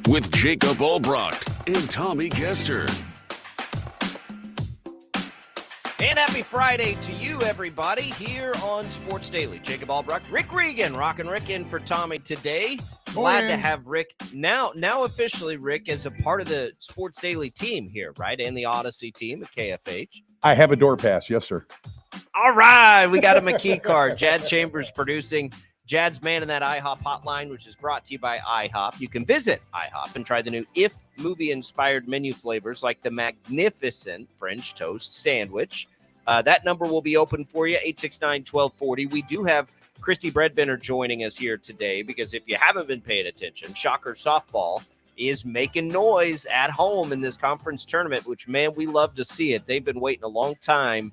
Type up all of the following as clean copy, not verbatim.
with Jacob Albracht and Tommy Castor. And happy Friday to you, everybody, here on Sports Daily. Jacob Albracht, Rick Regan, rockin' Rick in for Tommy today. Glad to have Rick now officially, Rick, as a part of the Sports Daily team here, right? And the Odyssey team at KFH. I have a door pass. Yes, sir. All right. We got him a key card. Jad Chambers producing. Jad's Man in that IHOP hotline, which is brought to you by IHOP. You can visit IHOP and try the new If movie-inspired menu flavors like the magnificent French toast sandwich. That number will be open for you, 869-1240. We do have Christy Breadbinner joining us here today because if you haven't been paying attention, Shocker Softball is making noise at home in this conference tournament, which, man, we love to see it. They've been waiting a long time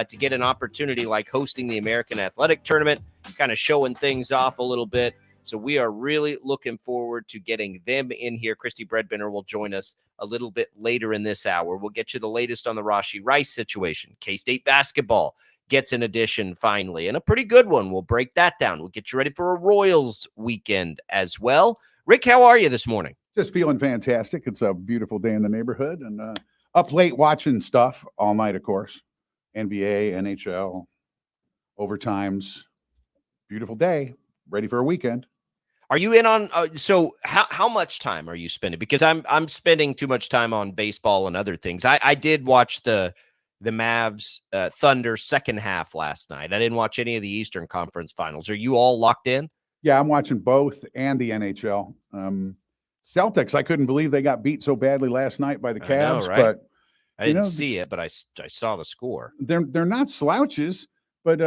to get an opportunity like hosting the American Athletic Tournament, kind of showing things off a little bit. So we are really looking forward to getting them in here. Christy Breadbinner will join us a little bit later in this hour. We'll get you the latest on the Rashee Rice situation. K-State basketball gets an edition finally, and a pretty good one. We'll break that down. We'll get you ready for a Royals weekend as well. Rick, how are you this morning? Just feeling fantastic. It's a beautiful day in the neighborhood, and up late watching stuff all night, of course. NBA, NHL, overtimes. Beautiful day. Ready for a weekend. Are you in on so how much time are you spending? Because I'm spending too much time on baseball and other things. I did watch the Mavs Thunder second half last night. I didn't watch any of the Eastern Conference Finals. Are you all locked in? Yeah, I'm watching both and the NHL. Celtics, I couldn't believe they got beat so badly last night by the Cavs. I know, right? But I didn't see it, but I saw the score. They're not slouches, but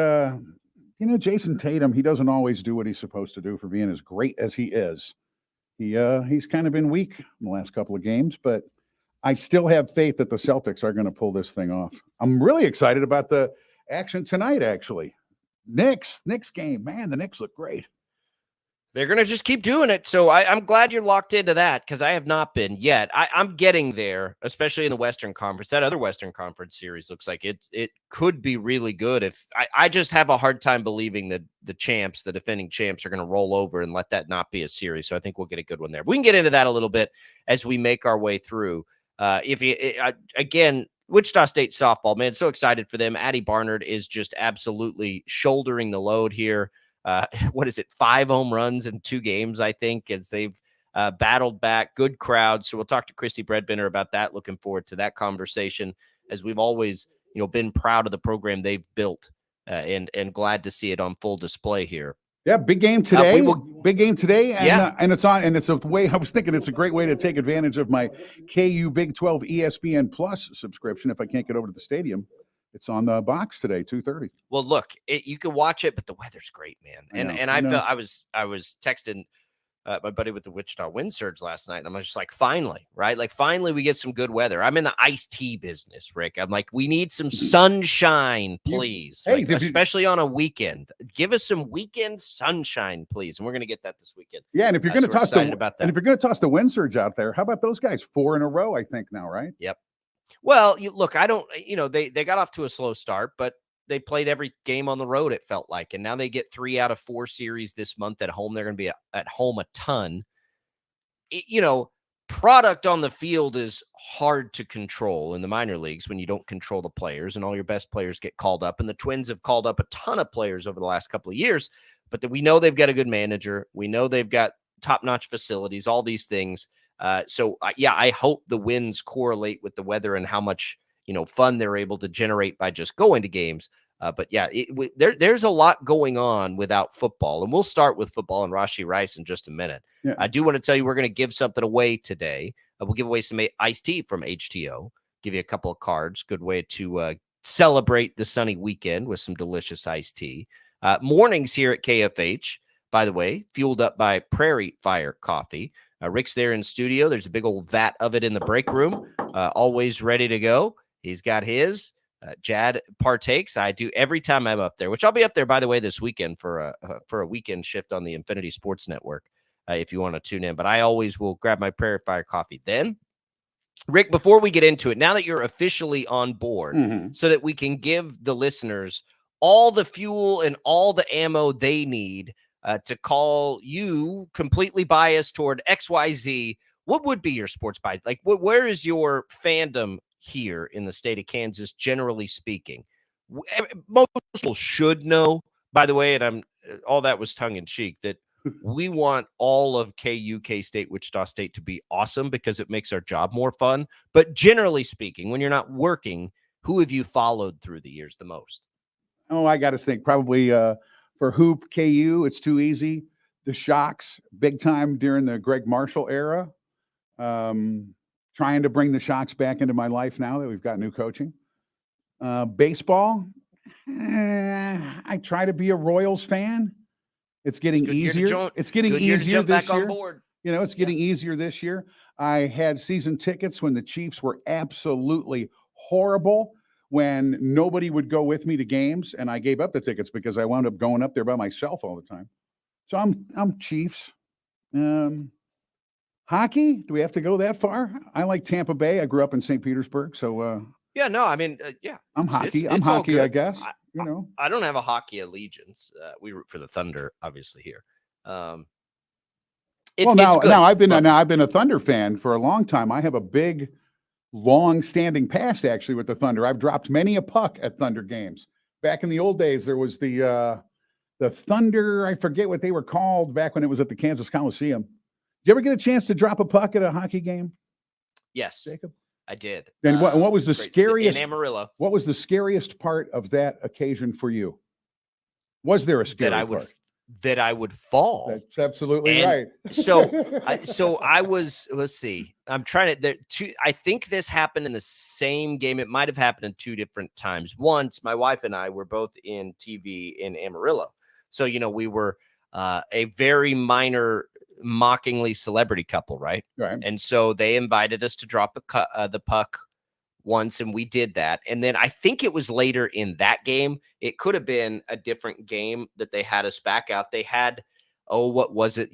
Jason Tatum, he doesn't always do what he's supposed to do for being as great as he is. He's kind of been weak in the last couple of games, but I still have faith that the Celtics are going to pull this thing off. I'm really excited about the action tonight, actually. Knicks game. Man, the Knicks look great. They're going to just keep doing it. So I'm glad you're locked into that because I have not been yet. I'm getting there, especially in the Western Conference. That other Western Conference series looks like it could be really good. If I just have a hard time believing that the defending champs, are going to roll over and let that not be a series. So I think we'll get a good one there. We can get into that a little bit as we make our way through. Again, Wichita State softball, man, so excited for them. Addie Barnard is just absolutely shouldering the load here. 5 home runs in 2 games, I think, as they've battled back. Good crowd. So we'll talk to Christy Breadbinner about that. Looking forward to that conversation, as we've always, been proud of the program they've built and glad to see it on full display here. Yeah, big game today. Big game today, and it's on. And it's a way I was thinking. It's a great way to take advantage of my KU Big 12 ESPN Plus subscription. If I can't get over to the stadium, it's on the box today, 2:30. Well, look, you can watch it, but the weather's great, man. I felt I was texting my buddy with the Wichita wind surge last night, and I'm just like, finally, right? Like, finally, we get some good weather. I'm in the iced tea business, Rick. I'm like, we need some sunshine, please. Especially on a weekend. Give us some weekend sunshine, please. And we're gonna get that this weekend. Yeah, and if you're gonna toss the wind surge out there, how about those guys? 4 in a row, I think now, right? Yep. Well, look, I don't, they got off to a slow start, but they played every game on the road, it felt like. And now they get 3 out of 4 series this month at home. They're going to be at home a ton. Product on the field is hard to control in the minor leagues when you don't control the players and all your best players get called up. And the Twins have called up a ton of players over the last couple of years, but we know they've got a good manager. We know they've got top-notch facilities, all these things. I hope the wins correlate with the weather and how much, fun they're able to generate by just going to games. There's a lot going on without football, and we'll start with football and Rashee Rice in just a minute. Yeah. I do want to tell you we're going to give something away today. We'll give away some iced tea from HTO, give you a couple of cards. Good way to celebrate the sunny weekend with some delicious iced tea. Mornings here at KFH, by the way, fueled up by Prairie Fire Coffee. Rick's there in studio. There's a big old vat of it in the break room, always ready to go. He's got his. Jad partakes. I do every time I'm up there, which I'll be up there, by the way, this weekend for a weekend shift on the Infinity Sports Network, if you want to tune in. But I always will grab my Prairie Fire Coffee then. Rick, before we get into it, now that you're officially on board, so that we can give the listeners all the fuel and all the ammo they need to call you completely biased toward XYZ, what would be your sports bias? Like, where is your fandom here in the state of Kansas, generally speaking? Most people should know, by the way, and all that was tongue in cheek, that we want all of KU, K-State, Wichita State to be awesome because it makes our job more fun. But generally speaking, when you're not working, who have you followed through the years the most? Oh, I got to think probably for Hoop KU, it's too easy. The Shocks, big time during the Greg Marshall era. Trying to bring the Shocks back into my life now that we've got new coaching. Baseball, I try to be a Royals fan. It's getting easier. It's getting easier this year. It's getting easier this year. I had season tickets when the Chiefs were absolutely horrible, when nobody would go with me to games, and I gave up the tickets because I wound up going up there by myself all the time. So I'm Chiefs. Hockey? Do we have to go that far? I like Tampa Bay. I grew up in St. Petersburg, so yeah. No, I mean, yeah. I'm hockey. I'm hockey, I guess. I don't have a hockey allegiance. We root for the Thunder, obviously here. Now I've been a Thunder fan for a long time. I have a big, long-standing past actually with the Thunder. I've dropped many a puck at Thunder games. Back in the old days, there was the Thunder. I forget what they were called back when it was at the Kansas Coliseum. Did you ever get a chance to drop a puck at a hockey game? Yes, Jacob? I did. And what was the scariest? In Amarillo. What was the scariest part of that occasion for you? Was there a scary part? That I would fall. That's absolutely right. So I was. Let's see. I'm trying to. I think this happened in the same game. It might have happened in two different times. Once, my wife and I were both in TV in Amarillo, so we were a very minor, mockingly celebrity couple, right? Right. And so they invited us to drop the puck once, and we did that. And then I think it was later in that game. It could have been a different game that they had us back out. They had, what was it?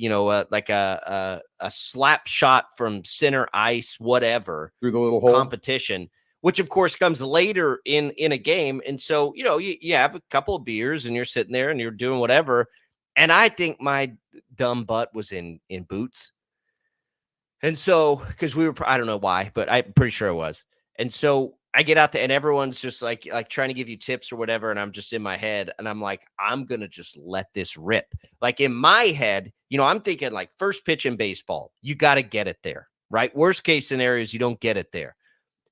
Like a slap shot from center ice, whatever, through the little hole competition, which of course comes later in a game. And so, you have a couple of beers and you're sitting there and you're doing whatever. And I think my dumb butt was in boots. And so, because we were, I don't know why, but I'm pretty sure it was. And so I get out there and everyone's just like trying to give you tips or whatever. And I'm just in my head and I'm like, I'm going to just let this rip. Like in my head, I'm thinking like first pitch in baseball, you got to get it there, right? Worst case scenario is you don't get it there.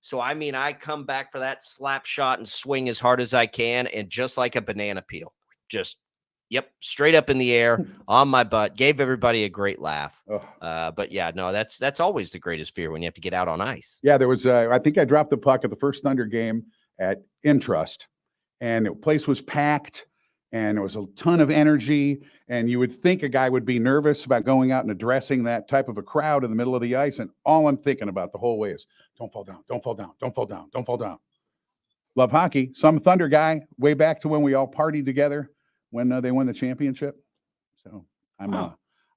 So, I come back for that slap shot and swing as hard as I can. And just like a banana peel, straight up in the air on my butt, gave everybody a great laugh. But yeah, no, that's always the greatest fear when you have to get out on ice. Yeah, there was, I think I dropped the puck at the first Thunder game at Intrust, and the place was packed and there was a ton of energy. And you would think a guy would be nervous about going out and addressing that type of a crowd in the middle of the ice. And all I'm thinking about the whole way is don't fall down, don't fall down, don't fall down, don't fall down. Love hockey. Some Thunder guy way back to when we all partied together when they won the championship. So I'm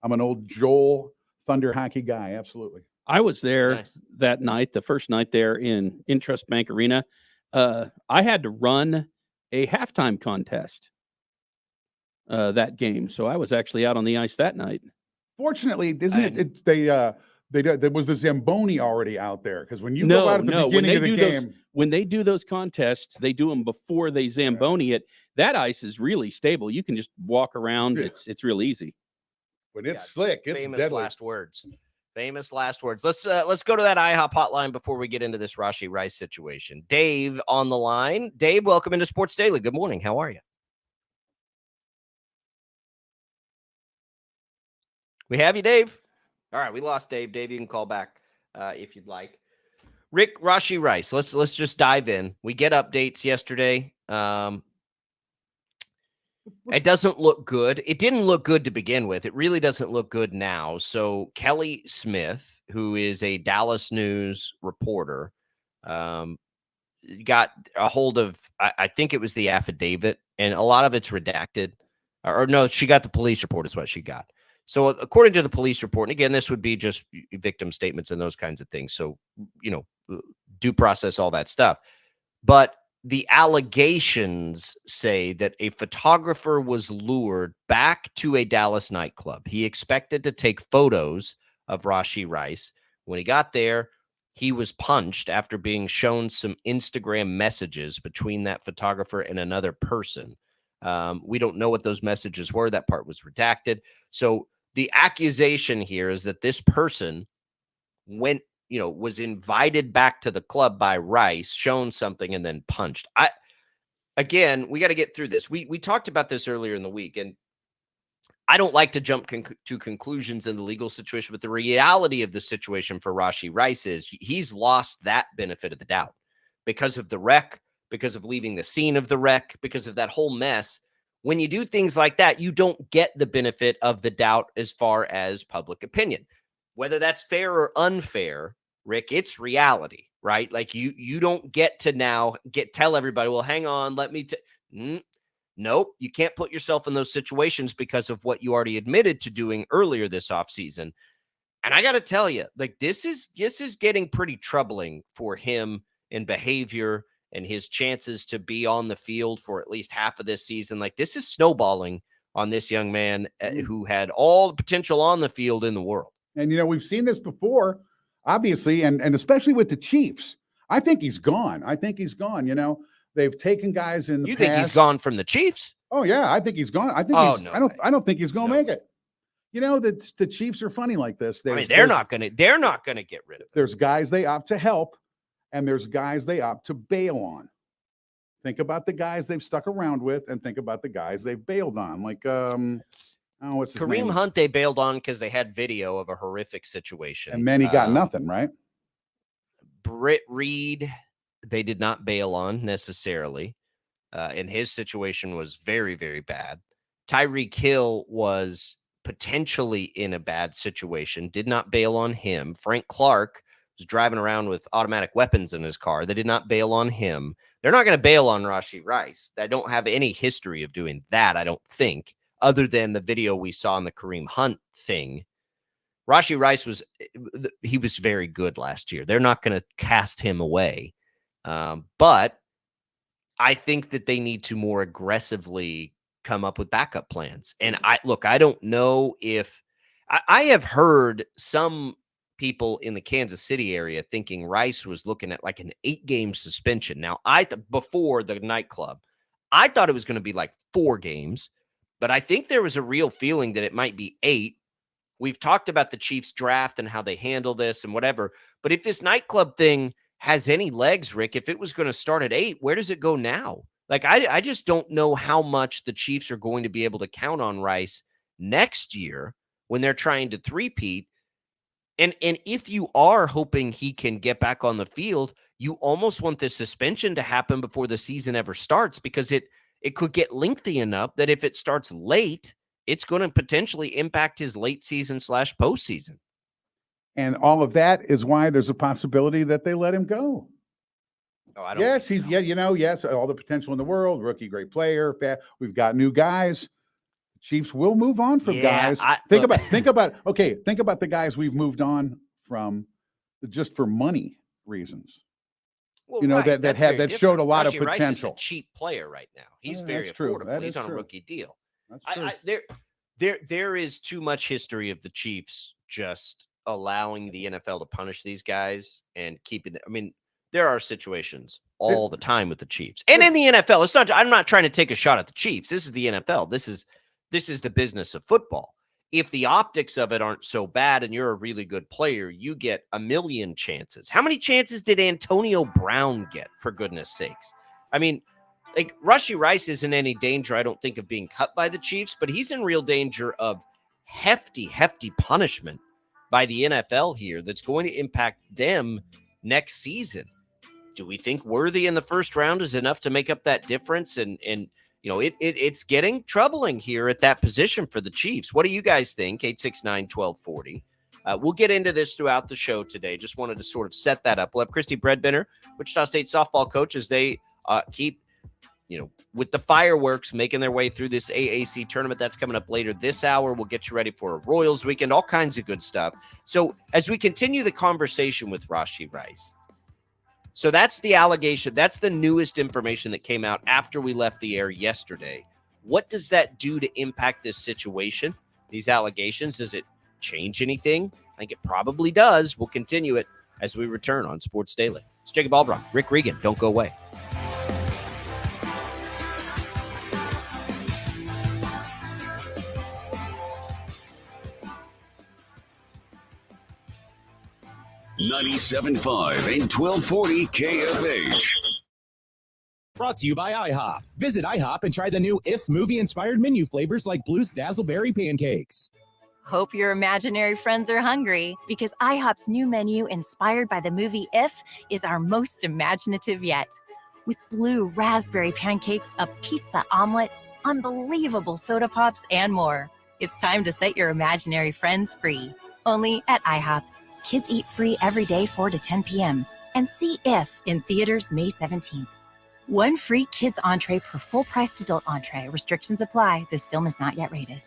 an old Joel Thunder hockey guy. Absolutely. I was there that night, the first night there in Intrust Bank Arena. I had to run a halftime contest that game. So I was actually out on the ice that night. Fortunately, there was the Zamboni already out there. Because when you go out at the beginning of the game. When they do those contests, they do them before they Zamboni it. That ice is really stable. You can just walk around. Yeah. It's real easy. When it's slick, it's famous deadly. Last words. Famous last words. Let's go to that IHOP hotline before we get into this Rashee Rice situation. Dave on the line. Dave, welcome into Sports Daily. Good morning. How are you? We have you, Dave. All right, we lost Dave. Dave, you can call back if you'd like. Rick, Rashee Rice. Let's just dive in. We get updates yesterday. It doesn't look good. It didn't look good to begin with. It really doesn't look good now. So Kelly Smith, who is a Dallas News reporter, got a hold of, I think it was the affidavit, and a lot of it's redacted. Or no, she got the police report is what she got. So according to the police report, and again, this would be just victim statements and those kinds of things. So, due process, all that stuff. But the allegations say that a photographer was lured back to a Dallas nightclub. He expected to take photos of Rashee Rice. When he got there, he was punched after being shown some Instagram messages between that photographer and another person. We don't know what those messages were. That part was redacted. So the accusation here is that this person was invited back to the club by Rice, shown something, and then punched. Again, we got to get through this. We talked about this earlier in the week, and I don't like to jump to conclusions in the legal situation, but the reality of the situation for Rashee Rice is he's lost that benefit of the doubt because of the wreck, because of leaving the scene of the wreck, because of that whole mess. When you do things like that, you don't get the benefit of the doubt as far as public opinion. Whether that's fair or unfair, Rick, it's reality, right? Like you don't get to now tell everybody, well, hang on, let me nope, you can't put yourself in those situations because of what you already admitted to doing earlier this offseason. And I got to tell you, like this is getting pretty troubling for him in behavior and his chances to be on the field for at least half of this season. Like this is snowballing on this young man who had all the potential on the field in the world. And, we've seen this before, obviously, and especially with the Chiefs. I think he's gone. They've taken guys in the You past. think he's gone from the Chiefs? Oh, yeah, I think he's gone. I think I don't think he's going to make it. The Chiefs are funny like this. They're not going to get rid of him. There's guys they opt to help, and there's guys they opt to bail on. Think about the guys they've stuck around with, and think about the guys they've bailed on. Like, what's his name? Kareem Hunt, they bailed on because they had video of a horrific situation. And then he got nothing, right? Britt Reed, they did not bail on necessarily. And his situation was very, very bad. Tyreek Hill was potentially in a bad situation, did not bail on him. Frank Clark was driving around with automatic weapons in his car. They did not bail on him. They're not going to bail on Rashee Rice. They don't have any history of doing that, I don't think, other than the video we saw in the Kareem Hunt thing. Rashee Rice was very good last year. They're not going to cast him away. But I think that they need to more aggressively come up with backup plans. And I don't know if I have heard some people in the Kansas City area thinking Rice was looking at like an 8-game suspension. Now, before the nightclub, I thought it was going to be like 4 games, but I think there was a real feeling that it might be 8. We've talked about the Chiefs draft and how they handle this and whatever. But if this nightclub thing has any legs, Rick, if it was going to start at 8, where does it go now? Like, I just don't know how much the Chiefs are going to be able to count on Rice next year when they're trying to three-peat. And if you are hoping he can get back on the field, you almost want the suspension to happen before the season ever starts, because it could get lengthy enough that if it starts late, it's going to potentially impact his late season / postseason. And all of that is why there's a possibility that they let him go. Oh, I don't. Yes, he's yes, all the potential in the world, rookie, great player. We've got new guys. Chiefs will move on from guys. Think about the guys we've moved on from just for money reasons. Well, that showed a lot of potential. Rice is a cheap player right now. He's very affordable. He's on a rookie deal. There is too much history of the Chiefs just allowing the NFL to punish these guys and keeping them. I mean, there are situations all the time with the Chiefs and in the NFL. I'm not trying to take a shot at the Chiefs. This is the NFL. This is the business of football. If the optics of it aren't so bad and you're a really good player, you get a million chances. How many chances did Antonio Brown get, for goodness sakes? I mean, like, Rashee Rice isn't any danger, I don't think, of being cut by the Chiefs, but he's in real danger of hefty punishment by the NFL here that's going to impact them next season. Do we think Worthy in the first round is enough to make up that difference? And it's getting troubling here at that position for the Chiefs. What do you guys think? 869-1240. We'll get into this throughout the show today. Just wanted to sort of set that up. We'll have Christy Bredbender, Wichita State softball coach, as they keep, with the fireworks making their way through this AAC tournament. That's coming up later this hour. We'll get you ready for a Royals weekend, all kinds of good stuff. So as we continue the conversation with Rashee Rice, So that's the allegation. That's the newest information that came out after we left the air yesterday. What does that do to impact this situation? These allegations, does it change anything? I think it probably does. We'll continue it as we return on Sports Daily. It's Jacob Albracht, Rick Regan. Don't go away. .97.5 and 1240 KFH. Brought to you by IHOP. Visit IHOP and try the new If movie-inspired menu flavors like Blue's Dazzleberry Pancakes. Hope your imaginary friends are hungry, because IHOP's new menu inspired by the movie If is our most imaginative yet. With blue raspberry pancakes, a pizza omelet, unbelievable soda pops, and more. It's time to set your imaginary friends free. Only at IHOP. Kids eat free every day 4 to 10 p.m. And see If in theaters May 17th. One free kids entree per full-priced adult entree. Restrictions apply. This film is not yet rated.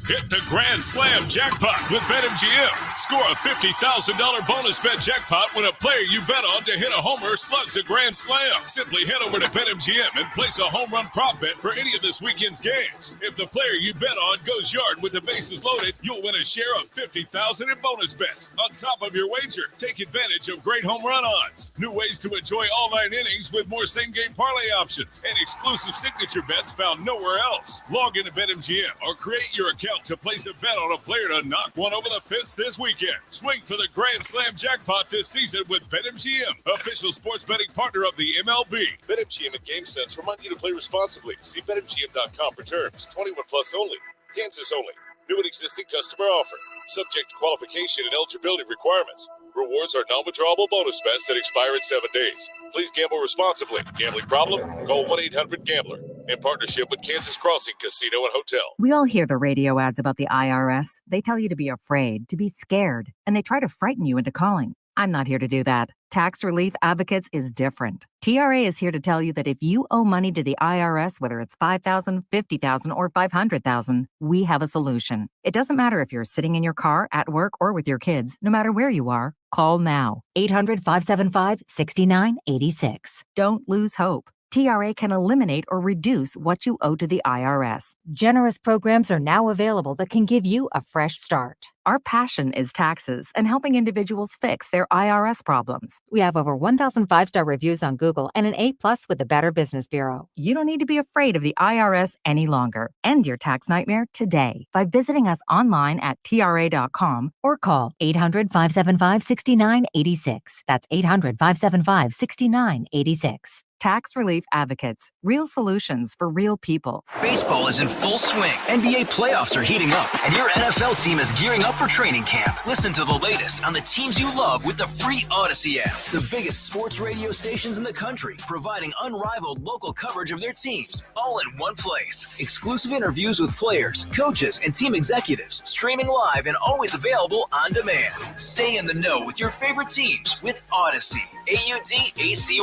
Hit the Grand Slam jackpot with BetMGM. Score a $50,000 bonus bet jackpot when a player you bet on to hit a homer slugs a Grand Slam. Simply head over to BetMGM and place a home run prop bet for any of this weekend's games. If the player you bet on goes yard with the bases loaded, you'll win a share of $50,000 in bonus bets on top of your wager. Take advantage of great home run odds, new ways to enjoy all 9 innings with more same-game parlay options, and exclusive signature bets found nowhere else. Log into BetMGM or create your account to place a bet on a player to knock one over the fence this weekend. Swing for the Grand Slam jackpot this season with BetMGM, official sports betting partner of the MLB. BetMGM and GameSense remind you to play responsibly. See BetMGM.com for terms. 21 plus only. Kansas only. New and existing customer offer. Subject to qualification and eligibility requirements. Rewards are non-withdrawable bonus bets that expire in 7 days. Please gamble responsibly. Gambling problem? Call 1-800-GAMBLER. In partnership with Kansas Crossing Casino and Hotel. We all hear the radio ads about the IRS. They tell you to be afraid, to be scared, and they try to frighten you into calling. I'm not here to do that. Tax Relief Advocates is different. TRA is here to tell you that if you owe money to the IRS, whether it's $5,000, $50,000, or $500,000, we have a solution. It doesn't matter if you're sitting in your car, at work, or with your kids. No matter where you are, call now. 800-575-6986. Don't lose hope. TRA can eliminate or reduce what you owe to the IRS. Generous programs are now available that can give you a fresh start. Our passion is taxes and helping individuals fix their IRS problems. We have over 1,000 5-star reviews on Google and an A+ with the Better Business Bureau. You don't need to be afraid of the IRS any longer. End your tax nightmare today by visiting us online at TRA.com or call 800-575-6986. That's 800-575-6986. Tax Relief Advocates. Real solutions for real people. Baseball is in full swing. NBA playoffs are heating up, and your NFL team is gearing up for training camp. Listen to the latest on the teams you love with the free Odyssey app. The biggest sports radio stations in the country, providing unrivaled local coverage of their teams, all in one place. Exclusive interviews with players, coaches, and team executives, streaming live and always available on demand. Stay in the know with your favorite teams with Odyssey. AUDACY.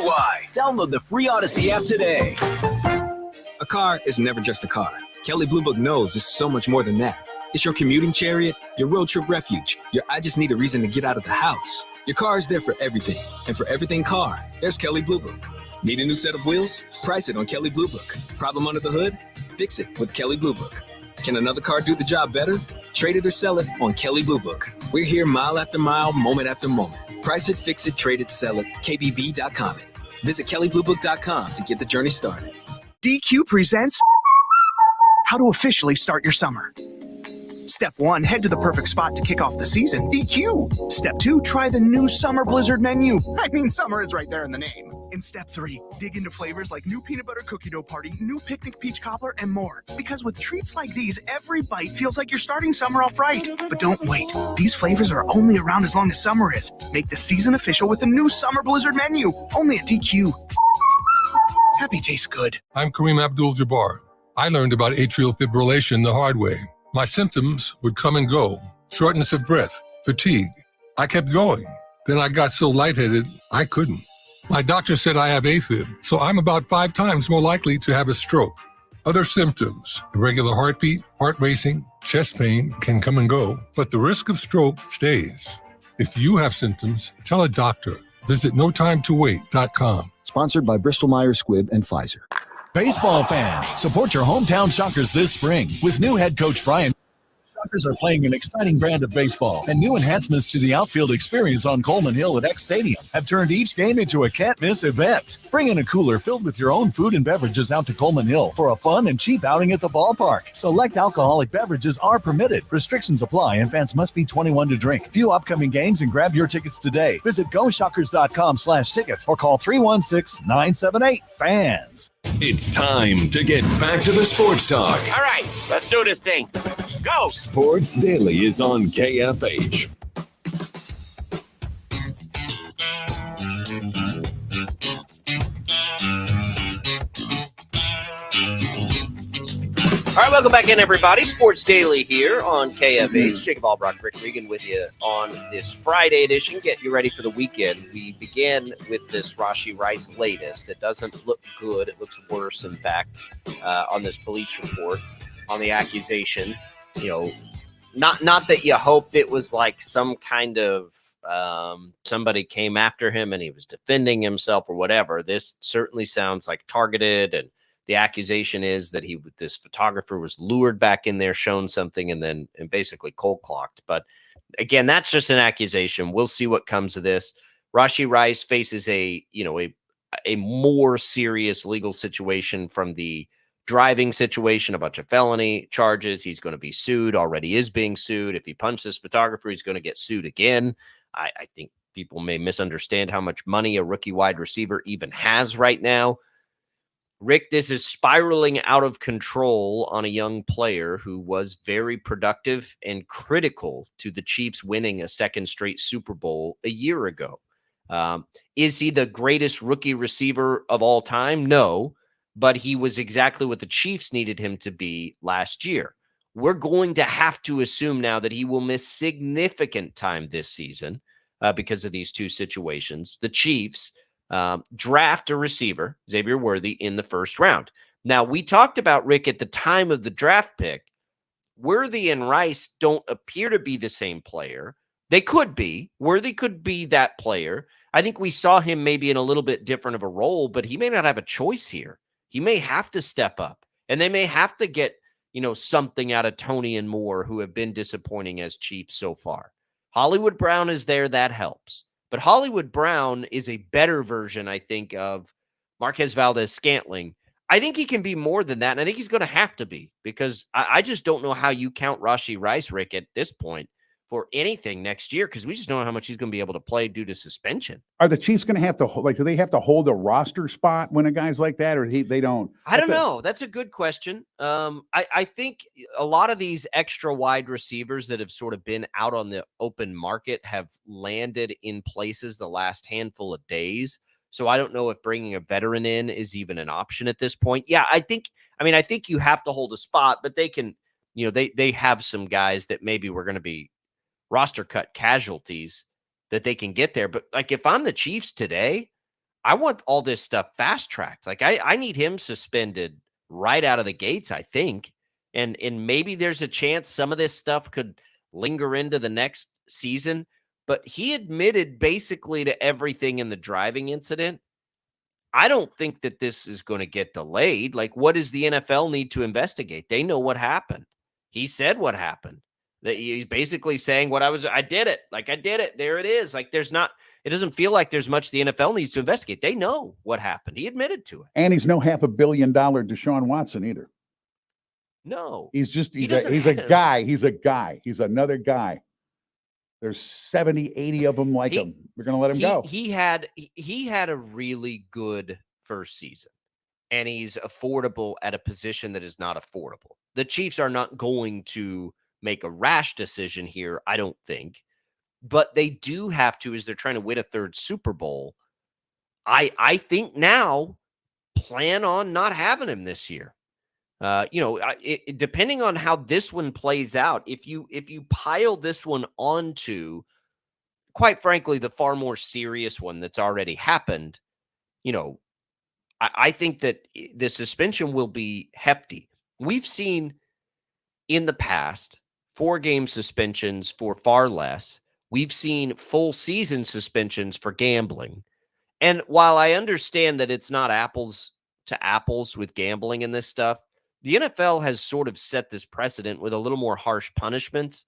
Download the free Odyssey app today. A car is never just a car. Kelley Blue Book knows it's so much more than that. It's your commuting chariot, your road trip refuge, your I just need a reason to get out of the house. Your car is there for everything. And for everything car, there's Kelley Blue Book. Need a new set of wheels? Price it on Kelley Blue Book. Problem under the hood? Fix it with Kelley Blue Book. Can another car do the job better? Trade it or sell it on Kelley Blue Book. We're here mile after mile, moment after moment. Price it, fix it, trade it, sell it. KBB.com it. Visit KelleyBlueBook.com to get the journey started. DQ presents How to Officially Start Your Summer. Step 1, head to the perfect spot to kick off the season, DQ. Step 2, try the new Summer Blizzard menu. I mean, summer is right there in the name. In Step 3, dig into flavors like new peanut butter cookie dough party, new picnic peach cobbler, and more. Because with treats like these, every bite feels like you're starting summer off right. But don't wait. These flavors are only around as long as summer is. Make the season official with the new Summer Blizzard menu. Only at DQ. Happy tastes good. I'm Kareem Abdul-Jabbar. I learned about atrial fibrillation the hard way. My symptoms would come and go. Shortness of breath, fatigue. I kept going. Then I got so lightheaded, I couldn't. My doctor said I have AFib, so I'm about 5 times more likely to have a stroke. Other symptoms, irregular heartbeat, heart racing, chest pain can come and go, but the risk of stroke stays. If you have symptoms, tell a doctor. Visit notimetowait.com. Sponsored by Bristol-Myers Squibb and Pfizer. Baseball fans, support your hometown Shockers this spring with new head coach Brian. Shockers are playing an exciting brand of baseball, and new enhancements to the outfield experience on Coleman Hill at X Stadium have turned each game into a can't-miss event. Bring in a cooler filled with your own food and beverages out to Coleman Hill for a fun and cheap outing at the ballpark. Select alcoholic beverages are permitted. Restrictions apply, and fans must be 21 to drink. View upcoming games and grab your tickets today. Visit GoShockers.com/tickets or call 316-978-FANS. It's time to get back to the sports talk. All right, let's do this thing. Go! Sports Daily is on KFH. All right, welcome back in, everybody. Sports Daily here on KFH. Jacob Albracht, Rick Regan with you on this Friday edition. Get you ready for the weekend. We began with this Rashee Rice latest. It doesn't look good. It looks worse, in fact, on this police report on the accusation. You know, not that you hoped it was like some kind of somebody came after him and he was defending himself or whatever. This certainly sounds like targeted, and the accusation is that this photographer was lured back in there, shown something, and basically cold clocked. But again, that's just an accusation. We'll see what comes of this. Rashee Rice faces a more serious legal situation from the driving situation, a bunch of felony charges. He's going to be sued, already is being sued. If he punched this photographer, he's going to get sued again. I think people may misunderstand how much money a rookie wide receiver even has right now. Rick, this is spiraling out of control on a young player who was very productive and critical to the Chiefs winning a second straight Super Bowl a year ago. Is he the greatest rookie receiver of all time? No, but he was exactly what the Chiefs needed him to be last year. We're going to have to assume now that he will miss significant time this season because of these two situations. The Chiefs draft a receiver, Xavier Worthy, in the first round. Now, we talked about, Rick, at the time of the draft pick, Worthy and Rice don't appear to be the same player. They could be. Worthy could be that player. I think we saw him maybe in a little bit different of a role, but he may not have a choice here. He may have to step up, and they may have to get, something out of Tony and Moore, who have been disappointing as Chiefs so far. Hollywood Brown is there. That helps. But Hollywood Brown is a better version, I think, of Marquez Valdez-Scantling. I think he can be more than that, and I think he's going to have to be, because I just don't know how you count Rashee Rice, Rick, at this point for anything next year, because we just don't know how much he's going to be able to play due to suspension. Are the Chiefs going to have to, do they have to hold a roster spot when a guy's like that, or they don't? I don't know. That's a good question. I think a lot of these extra wide receivers that have sort of been out on the open market have landed in places the last handful of days. So I don't know if bringing a veteran in is even an option at this point. Yeah, I think you have to hold a spot, but they can, they have some guys that maybe we're going to be roster cut casualties that they can get there. But like, if I'm the Chiefs today, I want all this stuff fast tracked. Like I need him suspended right out of the gates, I think. And maybe there's a chance some of this stuff could linger into the next season. But he admitted basically to everything in the driving incident. I don't think that this is going to get delayed. Like, what does the NFL need to investigate? They know what happened. He said what happened. That he's basically saying I did it. Like, I did it. There it is. Like, it doesn't feel like there's much the NFL needs to investigate. They know what happened. He admitted to it. And he's no $500 million Deshaun Watson either. No. He's a guy. He's a guy. He's another guy. There's 70, 80 of them like him. We're going to let him go. He had a really good first season, and he's affordable at a position that is not affordable. The Chiefs are not going to make a rash decision here, I don't think. But they do have to, as they're trying to win a third Super Bowl. I think now plan on not having him this year. Depending on how this one plays out, if you pile this one onto, quite frankly, the far more serious one that's already happened, I think that the suspension will be hefty. We've seen in the past 4-game suspensions for far less. We've seen full season suspensions for gambling. And while I understand that it's not apples to apples with gambling and this stuff, the NFL has sort of set this precedent with a little more harsh punishments.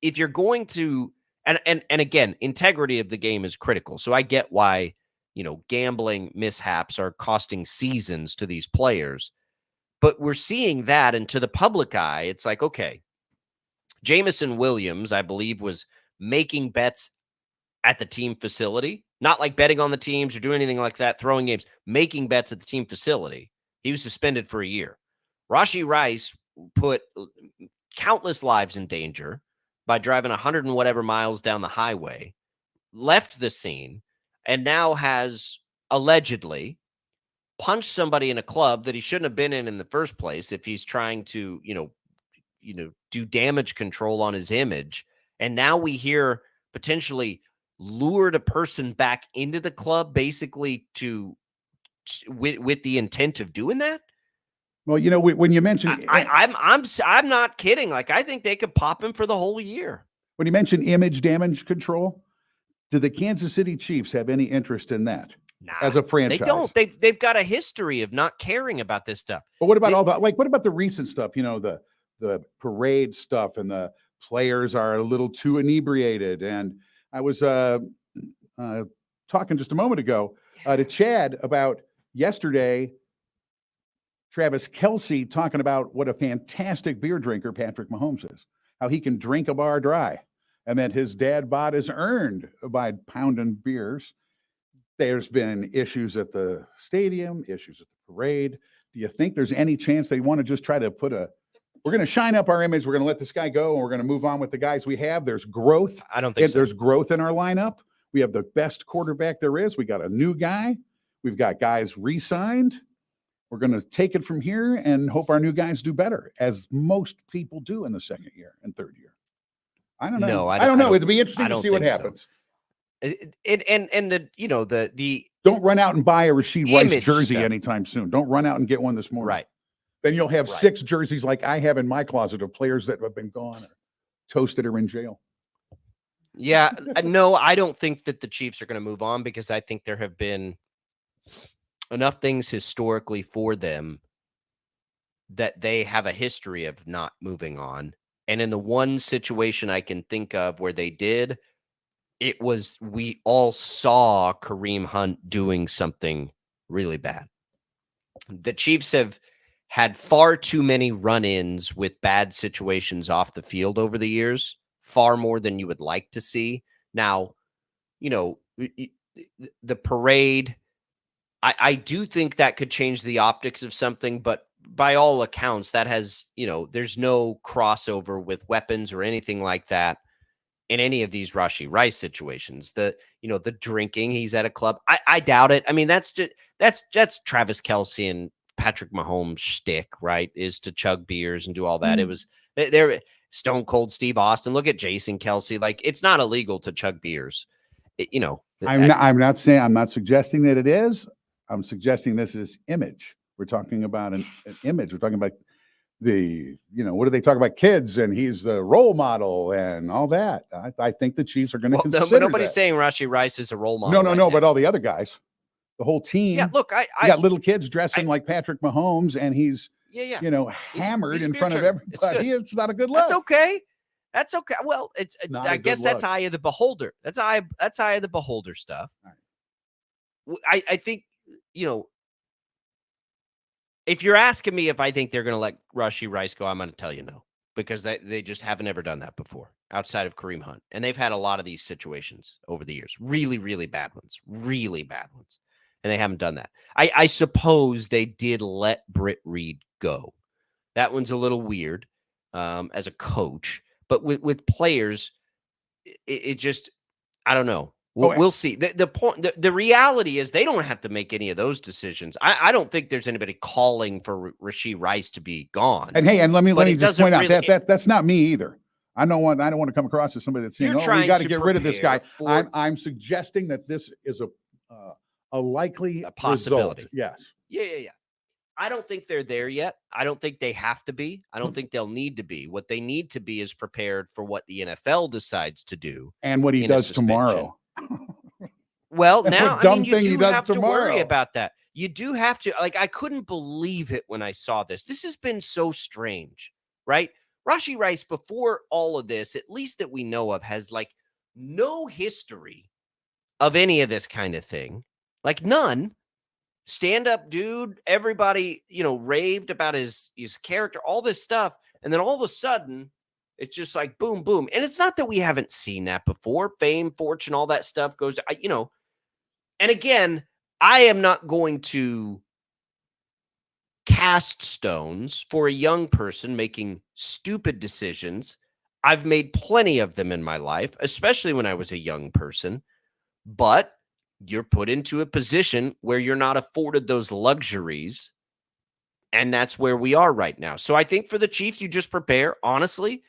If you're going to, and again, integrity of the game is critical. So I get why, gambling mishaps are costing seasons to these players. But we're seeing that, and to the public eye, it's like, okay, Jamison Williams, I believe, was making bets at the team facility, not like betting on the teams or doing anything like that, throwing games, making bets at the team facility. He was suspended for a year. Rashee Rice put countless lives in danger by driving 100 and whatever miles down the highway, left the scene, and now has allegedly punched somebody in a club that he shouldn't have been in the first place if he's trying to, do damage control on his image. And now we hear potentially lured a person back into the club basically with the intent of doing that. Well, when you mentioned, I'm not kidding. Like, I think they could pop him for the whole year. When you mentioned image damage control, do the Kansas City Chiefs have any interest in that? Nah, as a franchise? They don't. They've got a history of not caring about this stuff. But what about all that? Like, what about the recent stuff? The parade stuff, and the players are a little too inebriated. And I was talking just a moment ago to Chad about yesterday. Travis Kelce talking about what a fantastic beer drinker Patrick Mahomes is, how he can drink a bar dry, and that his dad bod is earned by pounding beers. There's been issues at the stadium, issues at the parade. Do you think there's any chance they want to just try to we're going to shine up our image, we're going to let this guy go, and we're going to move on with the guys we have? There's growth. I don't think so. There's growth in our lineup. We have the best quarterback there is. We got a new guy. We've got guys re-signed. We're going to take it from here and hope our new guys do better, as most people do in the second year and third year. I don't know. No, I don't know. It'd be interesting to see what happens. The don't run out and buy a Rashee Rice jersey stuff anytime soon. Don't run out and get one this morning. Right. Then you'll have 6 jerseys like I have in my closet of players that have been gone, or toasted, or in jail. Yeah, no, I don't think that the Chiefs are going to move on, because I think there have been enough things historically for them that they have a history of not moving on. And in the one situation I can think of where they did, it was, we all saw Kareem Hunt doing something really bad. The Chiefs have had far too many run-ins with bad situations off the field over the years, far more than you would like to see. Now, the parade, I do think that could change the optics of something, but by all accounts, that has, there's no crossover with weapons or anything like that in any of these Rashee Rice situations. The drinking, he's at a club, I doubt it. I mean, that's Travis Kelce and Patrick Mahomes' shtick, right? Is to chug beers and do all that. It was there. Stone Cold Steve Austin. Look at Jason Kelce. Like, it's not illegal to chug beers. I'm not suggesting that it is. I'm suggesting this is image. We're talking about an image. We're talking about what do they talk about? Kids, and he's the role model and all that. I think the Chiefs are going to consider nobody's that. saying Rashee Rice is a role model. No, but all the other guys, the whole team. Yeah, look, I got little kids dressing like Patrick Mahomes, and he's hammered he's in front of trigger. everybody. It's not a good look. That's okay. Well, it's I guess that's eye of the beholder. That's eye of the beholder stuff. Right. I think, if you're asking me if I think they're going to let Rashee Rice go, I'm going to tell you no, because they just haven't ever done that before outside of Kareem Hunt. And they've had a lot of these situations over the years, really, really bad ones, and they haven't done that. I suppose they did let Britt Reed go. That one's a little weird as a coach, but with players, it just, I don't know. We'll see. The reality is they don't have to make any of those decisions. I don't think there's anybody calling for Rashee Rice to be gone. And hey, and let me just point out that's not me either. I don't want to come across as somebody that's saying, "Oh, we got to get rid of this guy." I'm suggesting that this is a likely possibility. Result. Yes. Yeah. I don't think they're there yet. I don't think they have to be. I don't think they'll need to be. What they need to be is prepared for what the NFL decides to do. And what he does tomorrow. Well, And now, what dumb I mean, you thing he do does have to worry tomorrow. about that. You do have to, like, I couldn't believe it when I saw this. This has been so strange, right? Rashee Rice, before all of this, at least that we know of, has like no history of any of this kind of thing. Like none. Stand-up dude, everybody, raved about his character, all this stuff. And then all of a sudden, it's just like boom, boom. And it's not that we haven't seen that before. Fame, fortune, all that stuff goes, and again, I am not going to cast stones for a young person making stupid decisions. I've made plenty of them in my life, especially when I was a young person. But you're put into a position where you're not afforded those luxuries. And that's where we are right now. So I think for the Chiefs, you just prepare, honestly,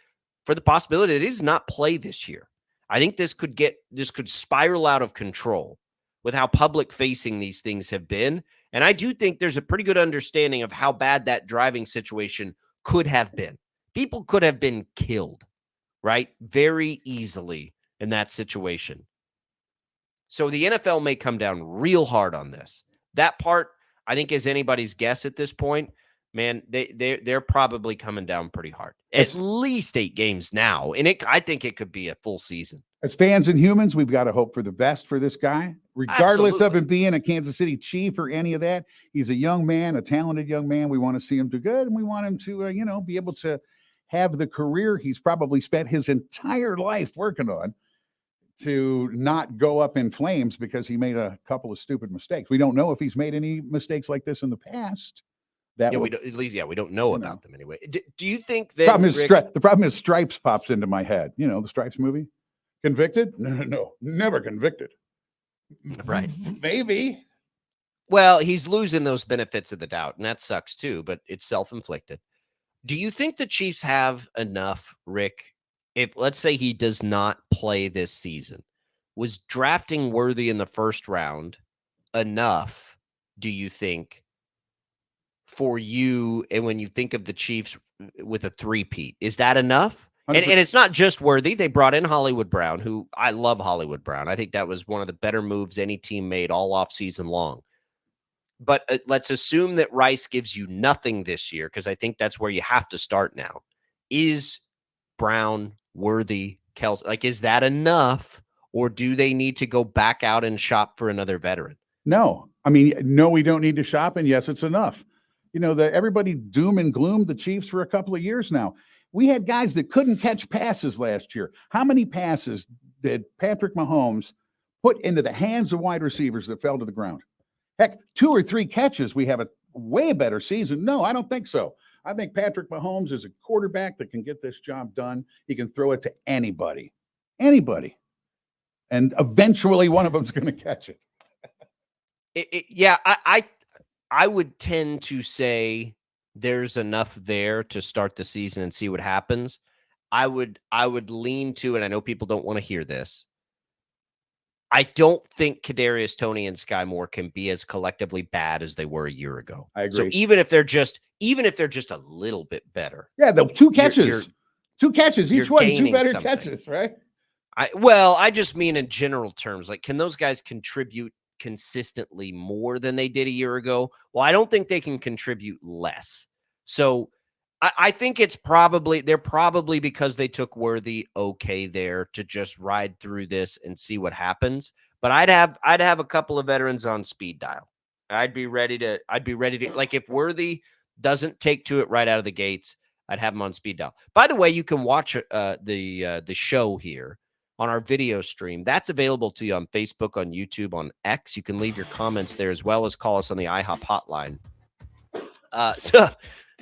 for the possibility that it is not play this year. I think this could spiral out of control with how public facing these things have been. And I do think there's a pretty good understanding of how bad that driving situation could have been. People could have been killed, right? Very easily in that situation. So the NFL may come down real hard on this. That part, I think, is anybody's guess at this point. Man, they're probably coming down pretty hard. At least 8 games now. And I think it could be a full season. As fans and humans, we've got to hope for the best for this guy, regardless of him being a Kansas City Chief or any of that. He's a young man, a talented young man. We want to see him do good, and we want him to, be able to have the career he's probably spent his entire life working on, to not go up in flames because he made a couple of stupid mistakes. We don't know if he's made any mistakes like this in the past. We don't know about them anyway. Do you think that the problem is Stripes pops into my head? The Stripes movie. Convicted? No, never convicted. Right. Maybe. Well, he's losing those benefits of the doubt, and that sucks too, but it's self-inflicted. Do you think the Chiefs have enough, Rick, if let's say he does not play this season? Was drafting Worthy in the first round enough, do you think, for you, and when you think of the Chiefs with a three-peat? Is that enough? And it's not just Worthy. They brought in Hollywood Brown, who I love Hollywood Brown. I think that was one of the better moves any team made all offseason long. But let's assume that Rice gives you nothing this year, because I think that's where you have to start now. Is Brown, Worthy, Kelsey, is that enough, or do they need to go back out and shop for another veteran? No. I mean, no, we don't need to shop, and yes, it's enough. Everybody doom and gloom the Chiefs for a couple of years now. We had guys that couldn't catch passes last year. How many passes did Patrick Mahomes put into the hands of wide receivers that fell to the ground? Heck, 2 or 3 catches, we have a way better season. No, I don't think so. I think Patrick Mahomes is a quarterback that can get this job done. He can throw it to anybody. And eventually one of them's going to catch it. I would tend to say there's enough there to start the season and see what happens. I would lean to, and I know people don't want to hear this, I don't think Kadarius Toney and Sky Moore can be as collectively bad as they were a year ago. I agree. So even if they're just a little bit better. Yeah, the 2 catches. 2 catches, each one, 2 better catches, right? I just mean in general terms, can those guys contribute consistently more than they did a year ago? Well, I don't think they can contribute less. So I think they're probably because they took Worthy there to just ride through this and see what happens. But I'd have a couple of veterans on speed dial. I'd be ready to if Worthy doesn't take to it right out of the gates, I'd have him on speed dial. By the way, you can watch the show here on our video stream. That's available to you on Facebook, on YouTube, on X. You can leave your comments there, as well as call us on the IHOP hotline.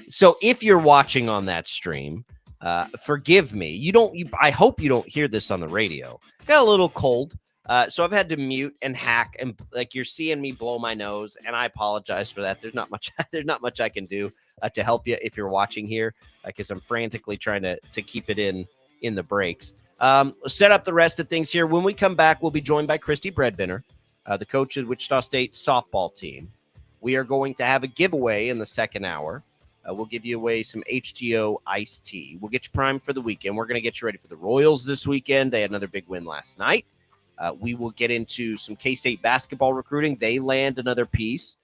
So if you're watching on that stream, forgive me. I hope you don't hear this on the radio. Got a little cold, so I've had to mute and hack, and you're seeing me blow my nose, and I apologize for that. There's not much I can do to help you if you're watching here, because I'm frantically trying to keep it in the breaks. Set up the rest of things here. When we come back, we'll be joined by Christy Bredbender, the coach of the Wichita State softball team. we are going to have a giveaway in the second hour. We'll give you away some HTO iced tea. We'll get you primed for the weekend. We're going to get you ready for the Royals this weekend. They had another big win last night. We will get into some K-State basketball recruiting. They land another piece.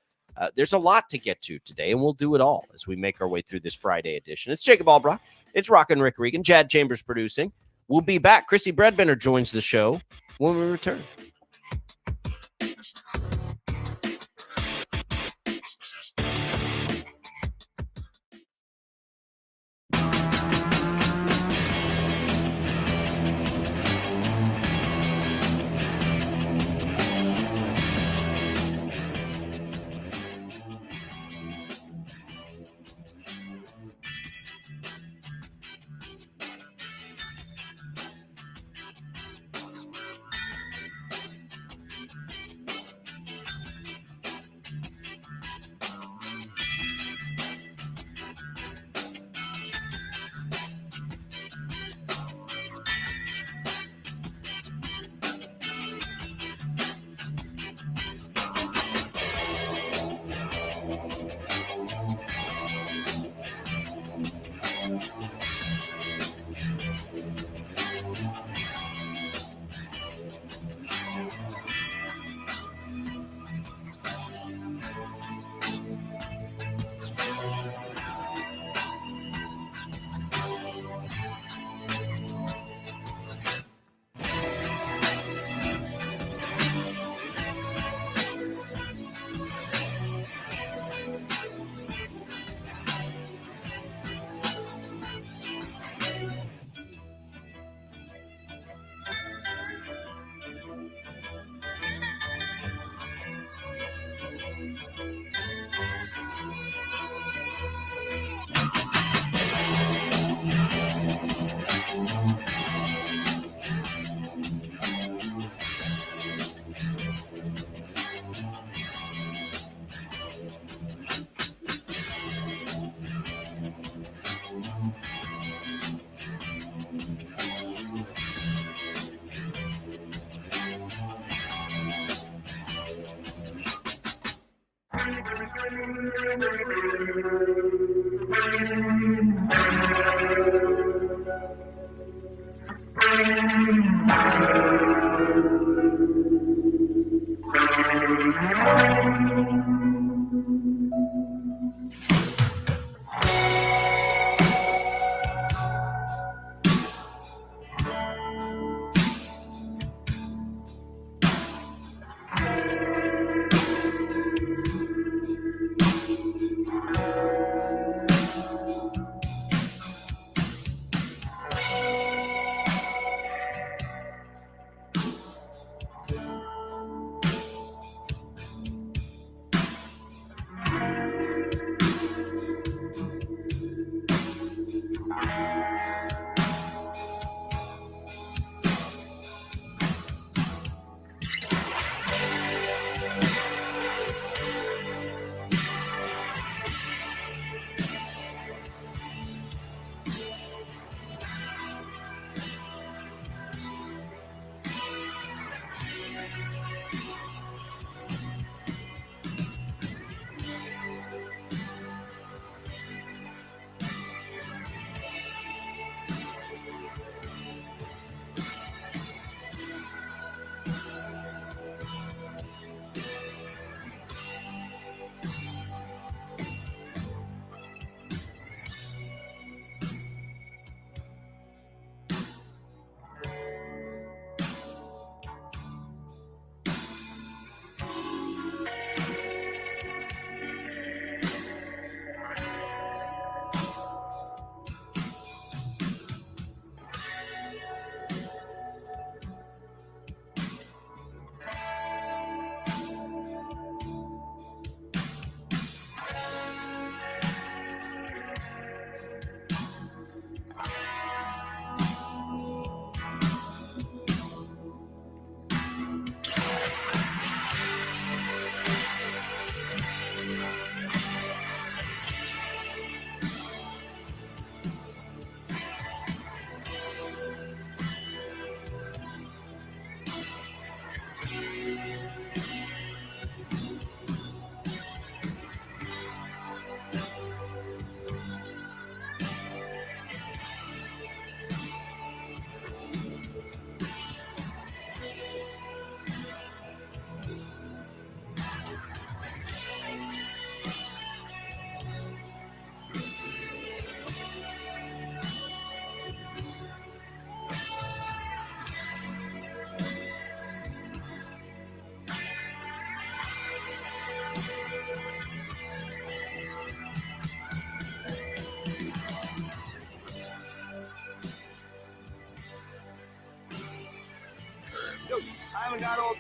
There's a lot to get to today, and we'll do it all as we make our way through this Friday edition. It's Jacob Albracht. It's Rockin' Rick Regan. Jad Chambers producing. We'll be back. Chrissy Breadbender joins the show when we return.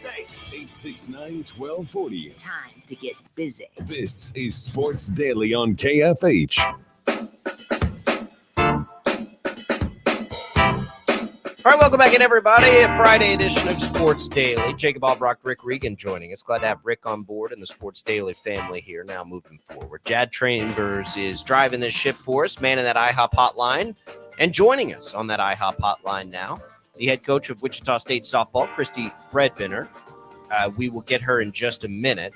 day. 869-1240. Time to get busy. This is Sports Daily on KFH. All right, welcome back in, everybody. A Friday edition of Sports Daily. Jacob Albracht, Rick Regan joining us. Glad to have Rick on board and the Sports Daily family here now moving forward. Jad Chambers is driving this ship for us, man in that IHOP hotline, and joining us on that IHOP hotline now, the head coach of Wichita State softball, Christy Breadbinner. We will get her in just a minute.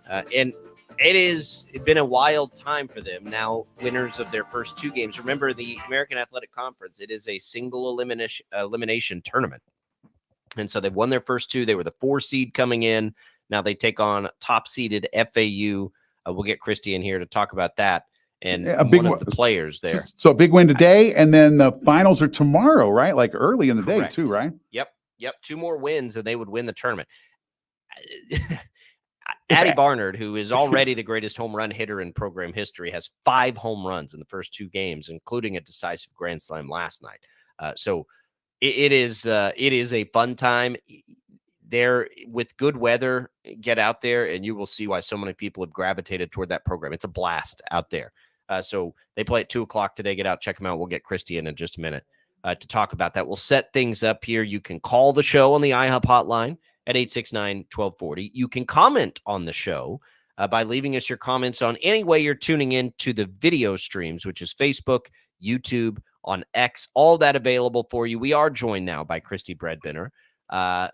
And it's been a wild time for them. Now, winners of their first two games. Remember, the American Athletic Conference, it is a single elimination tournament. And so they've won their first two. They were the 4 seed coming in. Now they take on top-seeded FAU. We'll get Christy in here to talk about that. And one of the players there. So a big win today, and then the finals are tomorrow, right? Like early in the day too, right? Yep. 2 more wins, and they would win the tournament. Addie Barnard, who is already the greatest home run hitter in program history, has 5 home runs in the first 2 games, including a decisive grand slam last night. So it is a fun time there with good weather. Get out there, and you will see why so many people have gravitated toward that program. It's a blast out there. So they play at 2:00 today. Get out, check them out. We'll get Christy in just a minute to talk about that. We'll set things up here. You can call the show on the IHOP hotline at 869-1240. You can comment on the show by leaving us your comments on any way you're tuning in to the video streams, which is Facebook, YouTube, on X, all that available for you. We are joined now by Christy Breadbinner. Are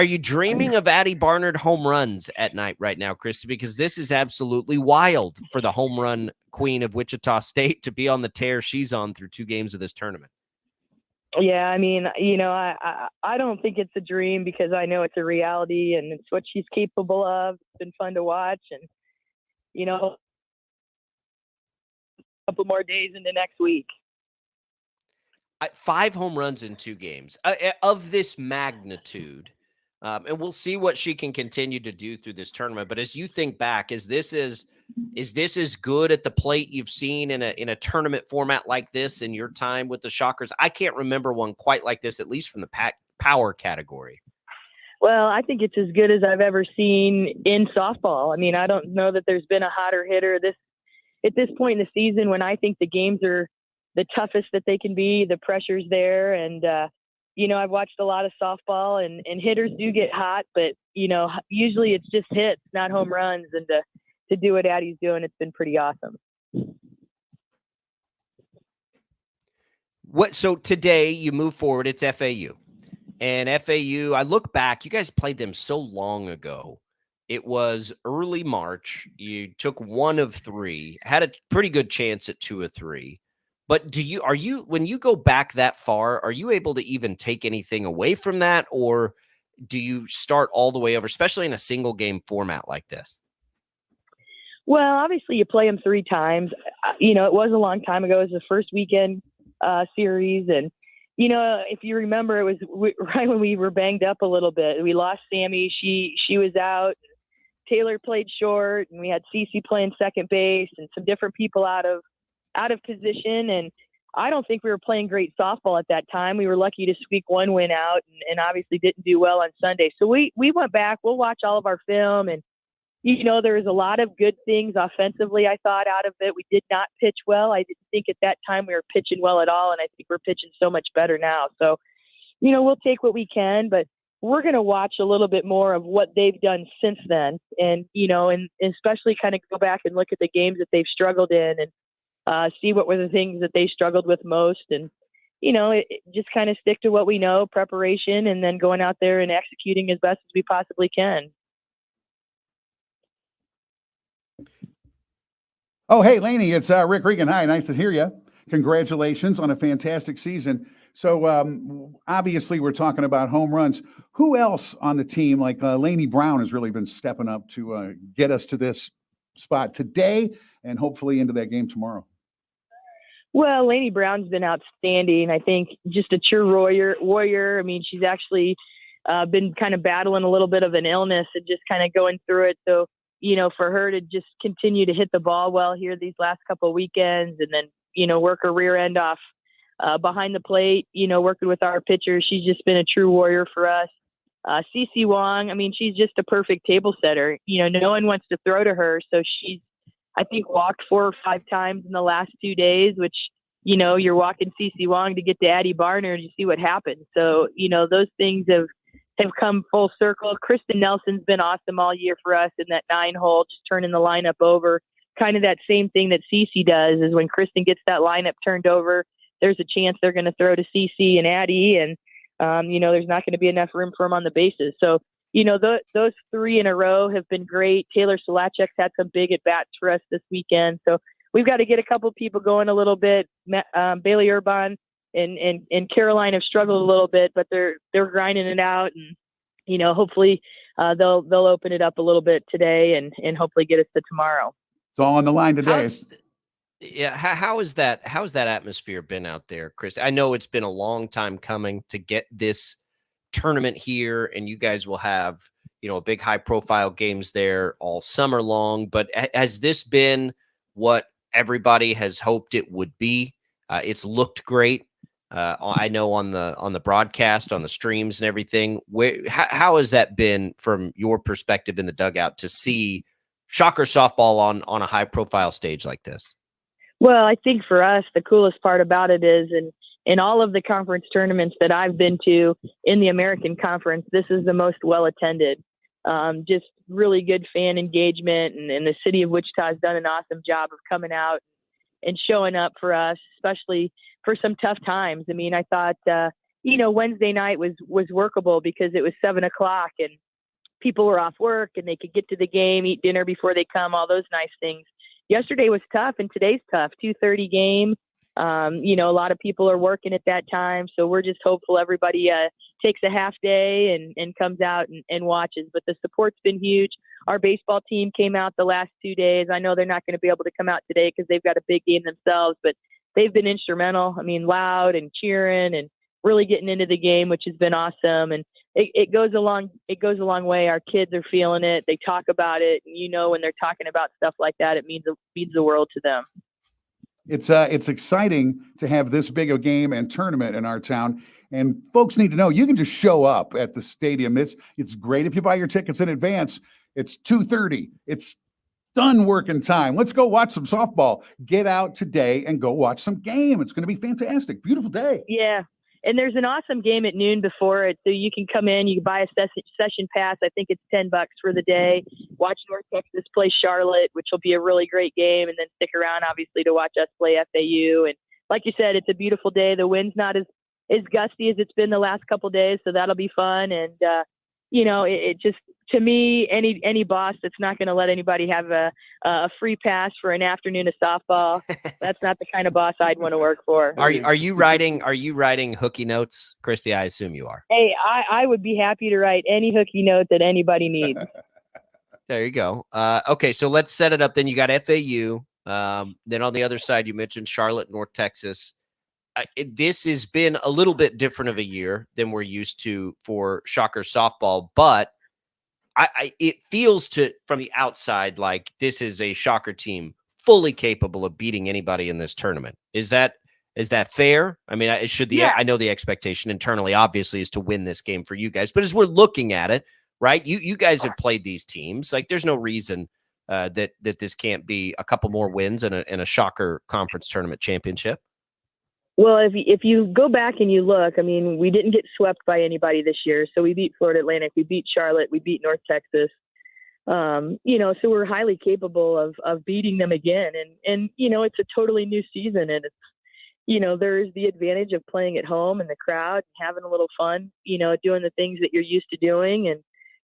you dreaming of Addie Barnard home runs at night right now, Christy? Because this is absolutely wild for the home run queen of Wichita State to be on the tear she's on through 2 games of this tournament. Yeah, I mean, I don't think it's a dream because I know it's a reality and it's what she's capable of. It's been fun to watch, and a couple more days into next week. 5 home runs in 2 games of this magnitude, and we'll see what she can continue to do through this tournament. But as you think back, is this as good at the plate you've seen in a tournament format like this in your time with the Shockers? I can't remember one quite like this, at least from the power category. Well, I think it's as good as I've ever seen in softball. I mean, I don't know that there's been a hotter hitter at this point in the season when I think the games are the toughest that they can be. The pressure's there, and I've watched a lot of softball, and hitters do get hot, but usually it's just hits, not home runs, and to do what Addie's doing, it's been pretty awesome. So today you move forward, it's FAU. And FAU, I look back, you guys played them so long ago. It was early March. You took 1 of 3, had a pretty good chance at 2 of 3. But when you go back that far, are you able to even take anything away from that? Or do you start all the way over, especially in a single game format like this? Well, obviously you play them 3 times. It was a long time ago. It was the first weekend series. And, if you remember, it was right when we were banged up a little bit. We lost Sammy. She was out. Taylor played short, and we had Cece playing second base and some different people out of position. And I don't think we were playing great softball at that time. We were lucky to squeak 1 win out and obviously didn't do well on Sunday. So we went back. We'll watch all of our film, and there was a lot of good things offensively, I thought, out of it. We did not pitch well. I didn't think at that time we were pitching well at all, and I think we're pitching so much better now. So, we'll take what we can, but we're going to watch a little bit more of what they've done since then, and, and especially kind of go back and look at the games that they've struggled in and see what were the things that they struggled with most. And, just kind of stick to what we know, preparation, and then going out there and executing as best as we possibly can. Oh, hey, Laney, it's Rick Regan. Hi, nice to hear you. Congratulations on a fantastic season. So obviously we're talking about home runs. Who else on the team, like Laney Brown, has really been stepping up to get us to this spot today and hopefully into that game tomorrow? Well, Laney Brown's been outstanding. I think just a true warrior. I mean, she's actually been kind of battling a little bit of an illness and just kind of going through it. So, for her to just continue to hit the ball well here these last couple of weekends, and then, work her rear end off behind the plate, working with our pitchers. She's just been a true warrior for us. CeCe Wong, I mean, she's just a perfect table setter. No one wants to throw to her, so she's, I think, walked 4 or 5 times in the last 2 days, which, you're walking CeCe Wong to get to Addie Barner and you see what happens. So, those things have come full circle. Kristen Nelson's been awesome all year for us in that 9-hole, just turning the lineup over. Kind of that same thing that CeCe does is when Kristen gets that lineup turned over, there's a chance they're going to throw to CeCe and Addie, and there's not going to be enough room for them on the bases. So, those 3 in a row have been great. Taylor Solachek's had some big at-bats for us this weekend. So we've got to get a couple of people going a little bit. Bailey Urban and Caroline have struggled a little bit, but they're grinding it out. And, hopefully they'll open it up a little bit today and hopefully get us to tomorrow. It's all on the line today. How has that atmosphere been out there, Chris? I know it's been a long time coming to get this tournament here, and you guys will have, a big high profile games there all summer long. But has this been what everybody has hoped it would be? It's looked great. I know on the broadcast, on the streams and everything. How has that been from your perspective in the dugout to see Shocker softball on a high profile stage like this? Well, I think for us, the coolest part about it is in all of the conference tournaments that I've been to in the American Conference, this is the most well attended. Just really good fan engagement, and the city of Wichita has done an awesome job of coming out and showing up for us, especially for some tough times. I mean, I thought, Wednesday night was workable because it was 7:00 and people were off work and they could get to the game, eat dinner before they come, all those nice things. Yesterday was tough and today's tough. 2:30 game. A lot of people are working at that time. So we're just hopeful everybody takes a half day and comes out and watches. But the support's been huge. Our baseball team came out the last 2 days. I know they're not going to be able to come out today because they've got a big game themselves, but they've been instrumental. I mean, loud and cheering and really getting into the game, which has been awesome. And it goes a long way. Our kids are feeling it. They talk about it. And when they're talking about stuff like that, it means the world to them. It's exciting to have this big a game and tournament in our town. And folks need to know you can just show up at the stadium. It's great if you buy your tickets in advance. It's 2:30. It's done working time. Let's go watch some softball. Get out today and go watch some game. It's going to be fantastic. Beautiful day. Yeah. And there's an awesome game at noon before it. So you can come in, you can buy a session pass. I think it's $10 for the day. Watch North Texas play Charlotte, which will be a really great game. And then stick around, obviously, to watch us play FAU. And like you said, it's a beautiful day. The wind's not as gusty as it's been the last couple of days. So that'll be fun. And, it just, to me, any boss that's not going to let anybody have a free pass for an afternoon of softball, that's not the kind of boss I'd want to work for. Are you writing hooky notes, Christy? I assume you are. Hey, I would be happy to write any hooky note that anybody needs. There you go. Okay, so let's set it up. Then you got FAU. Then on the other side, you mentioned Charlotte, North Texas. This has been a little bit different of a year than we're used to for Shocker softball, but it feels from the outside like this is a Shocker team fully capable of beating anybody in this tournament. Is that fair? I mean, I know the expectation internally obviously is to win this game for you guys, but as we're looking at it, right, you guys have played these teams. Like, there's no reason that this can't be a couple more wins and a Shocker conference tournament championship. Well, if you go back and you look, I mean, we didn't get swept by anybody this year. So we beat Florida Atlantic, we beat Charlotte, we beat North Texas. So we're highly capable of beating them again. And it's a totally new season, and it's, there's the advantage of playing at home and the crowd and having a little fun, doing the things that you're used to doing and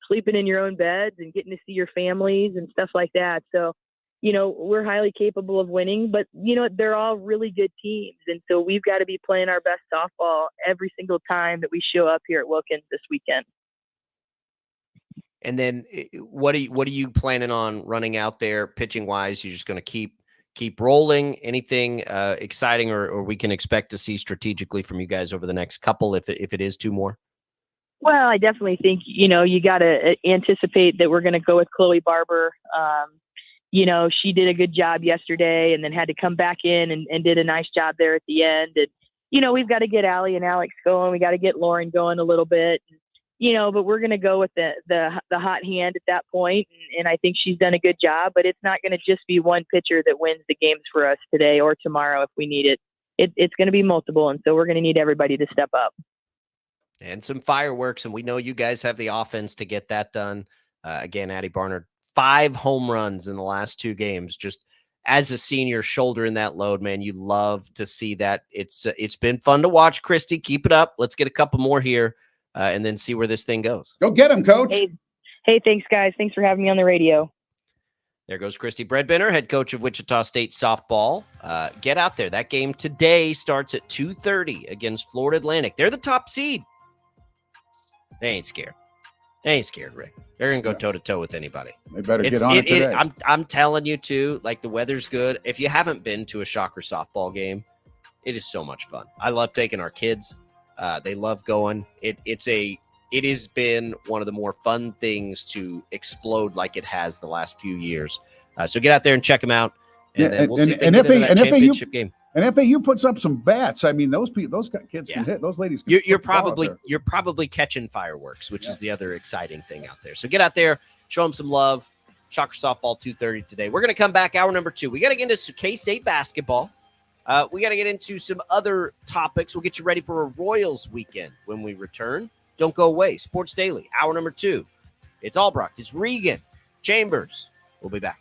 sleeping in your own beds and getting to see your families and stuff like that. So, we're highly capable of winning, but, they're all really good teams. And so we've got to be playing our best softball every single time that we show up here at Wilkins this weekend. And then what are you planning on running out there pitching wise? You're just going to keep rolling? Anything exciting or we can expect to see strategically from you guys over the next couple, if it is 2 more? Well, I definitely think, you got to anticipate that we're going to go with Chloe Barber. She did a good job yesterday and then had to come back in and did a nice job there at the end. And, we've got to get Allie and Alex going. We got to get Lauren going a little bit. but we're going to go with the hot hand at that point, and I think she's done a good job. But it's not going to just be one pitcher that wins the games for us today or tomorrow if we need it. It's going to be multiple, and so we're going to need everybody to step up. And some fireworks, and we know you guys have the offense to get that done. Again, Addie Barnard, 5 home runs in the last 2 games. Just as a senior, shouldering that load, man, you love to see that. It's been fun to watch, Christy. Keep it up. Let's get a couple more here. And then see where this thing goes. Go get him, Coach. Hey, thanks, guys. Thanks for having me on the radio. There goes Christy Breadbinner, head coach of Wichita State softball. Get out there. That game today starts at 2:30 against Florida Atlantic. They're the top seed. They ain't scared. Rick. They're going to go toe-to-toe with anybody. They better get on it today. I'm telling you, too, like, the weather's good. If you haven't been to a Shocker softball game, it is so much fun. I love taking our kids. They love going. It has been one of the more fun things to explode like it has the last few years. So get out there and check them out, and then we'll see if they get into that championship game. And FAU puts up some bats. I mean, those kids can hit. Those ladies can you're probably catching fireworks, which is the other exciting thing out there. So get out there, show them some love. Shocker softball 2:30 today. We're going to come back hour number 2. We got to get into K-State basketball. We got to get into some other topics. We'll get you ready for a Royals weekend when we return. Don't go away. Sports Daily, hour number 2. It's Albracht. It's Regan. Chambers. We'll be back.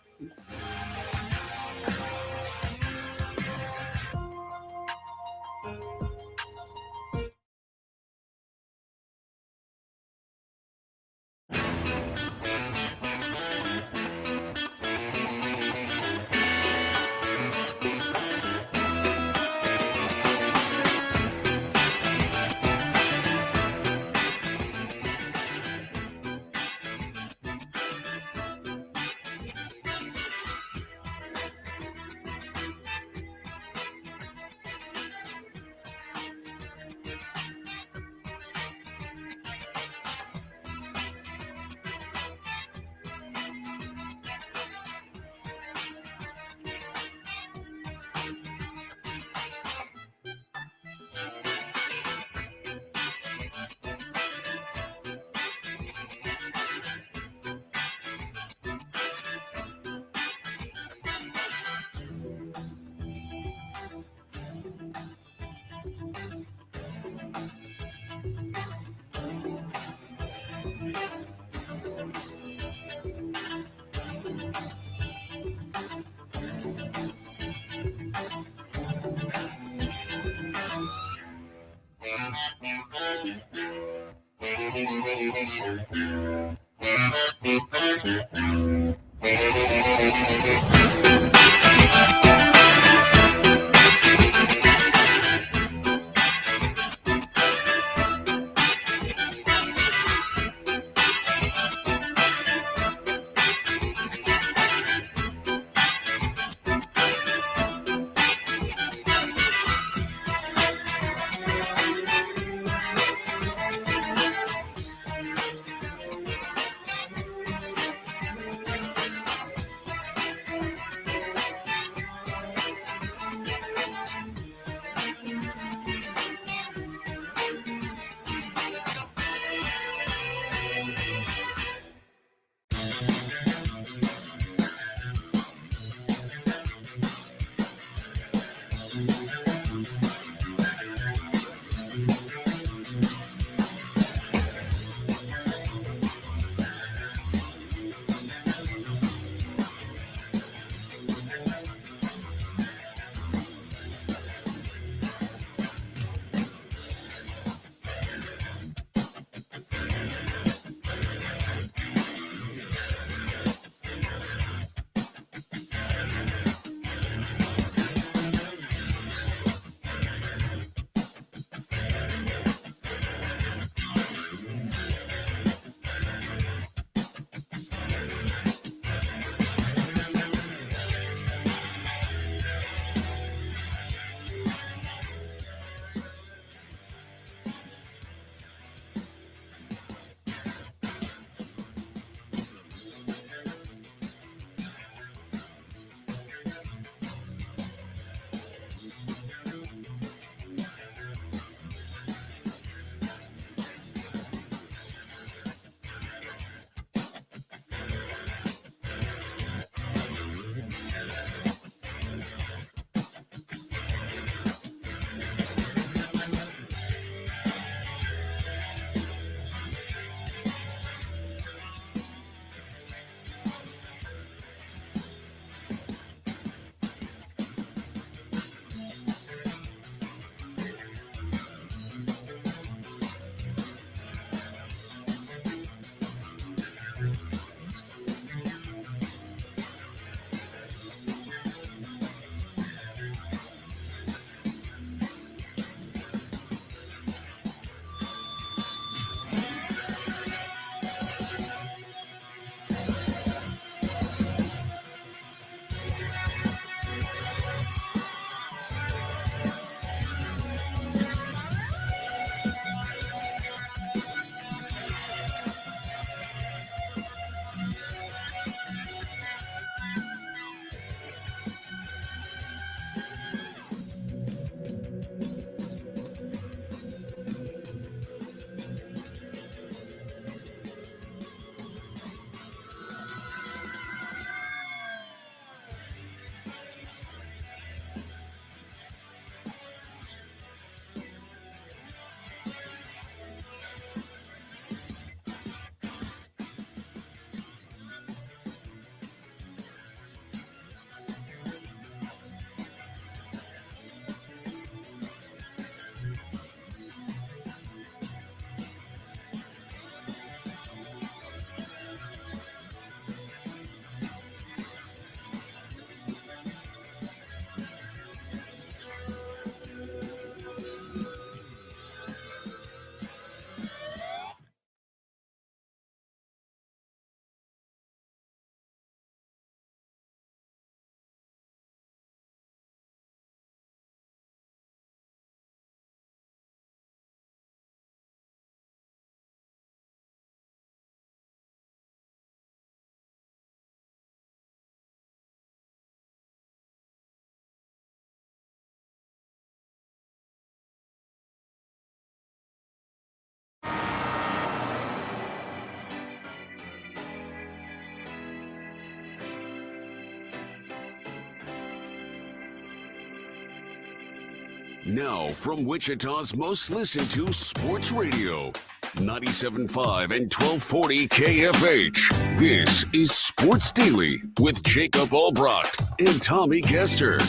Now, from Wichita's most listened to sports radio, 97.5 and 1240 KFH. This is Sports Daily with Jacob Albracht and Tommy Castor.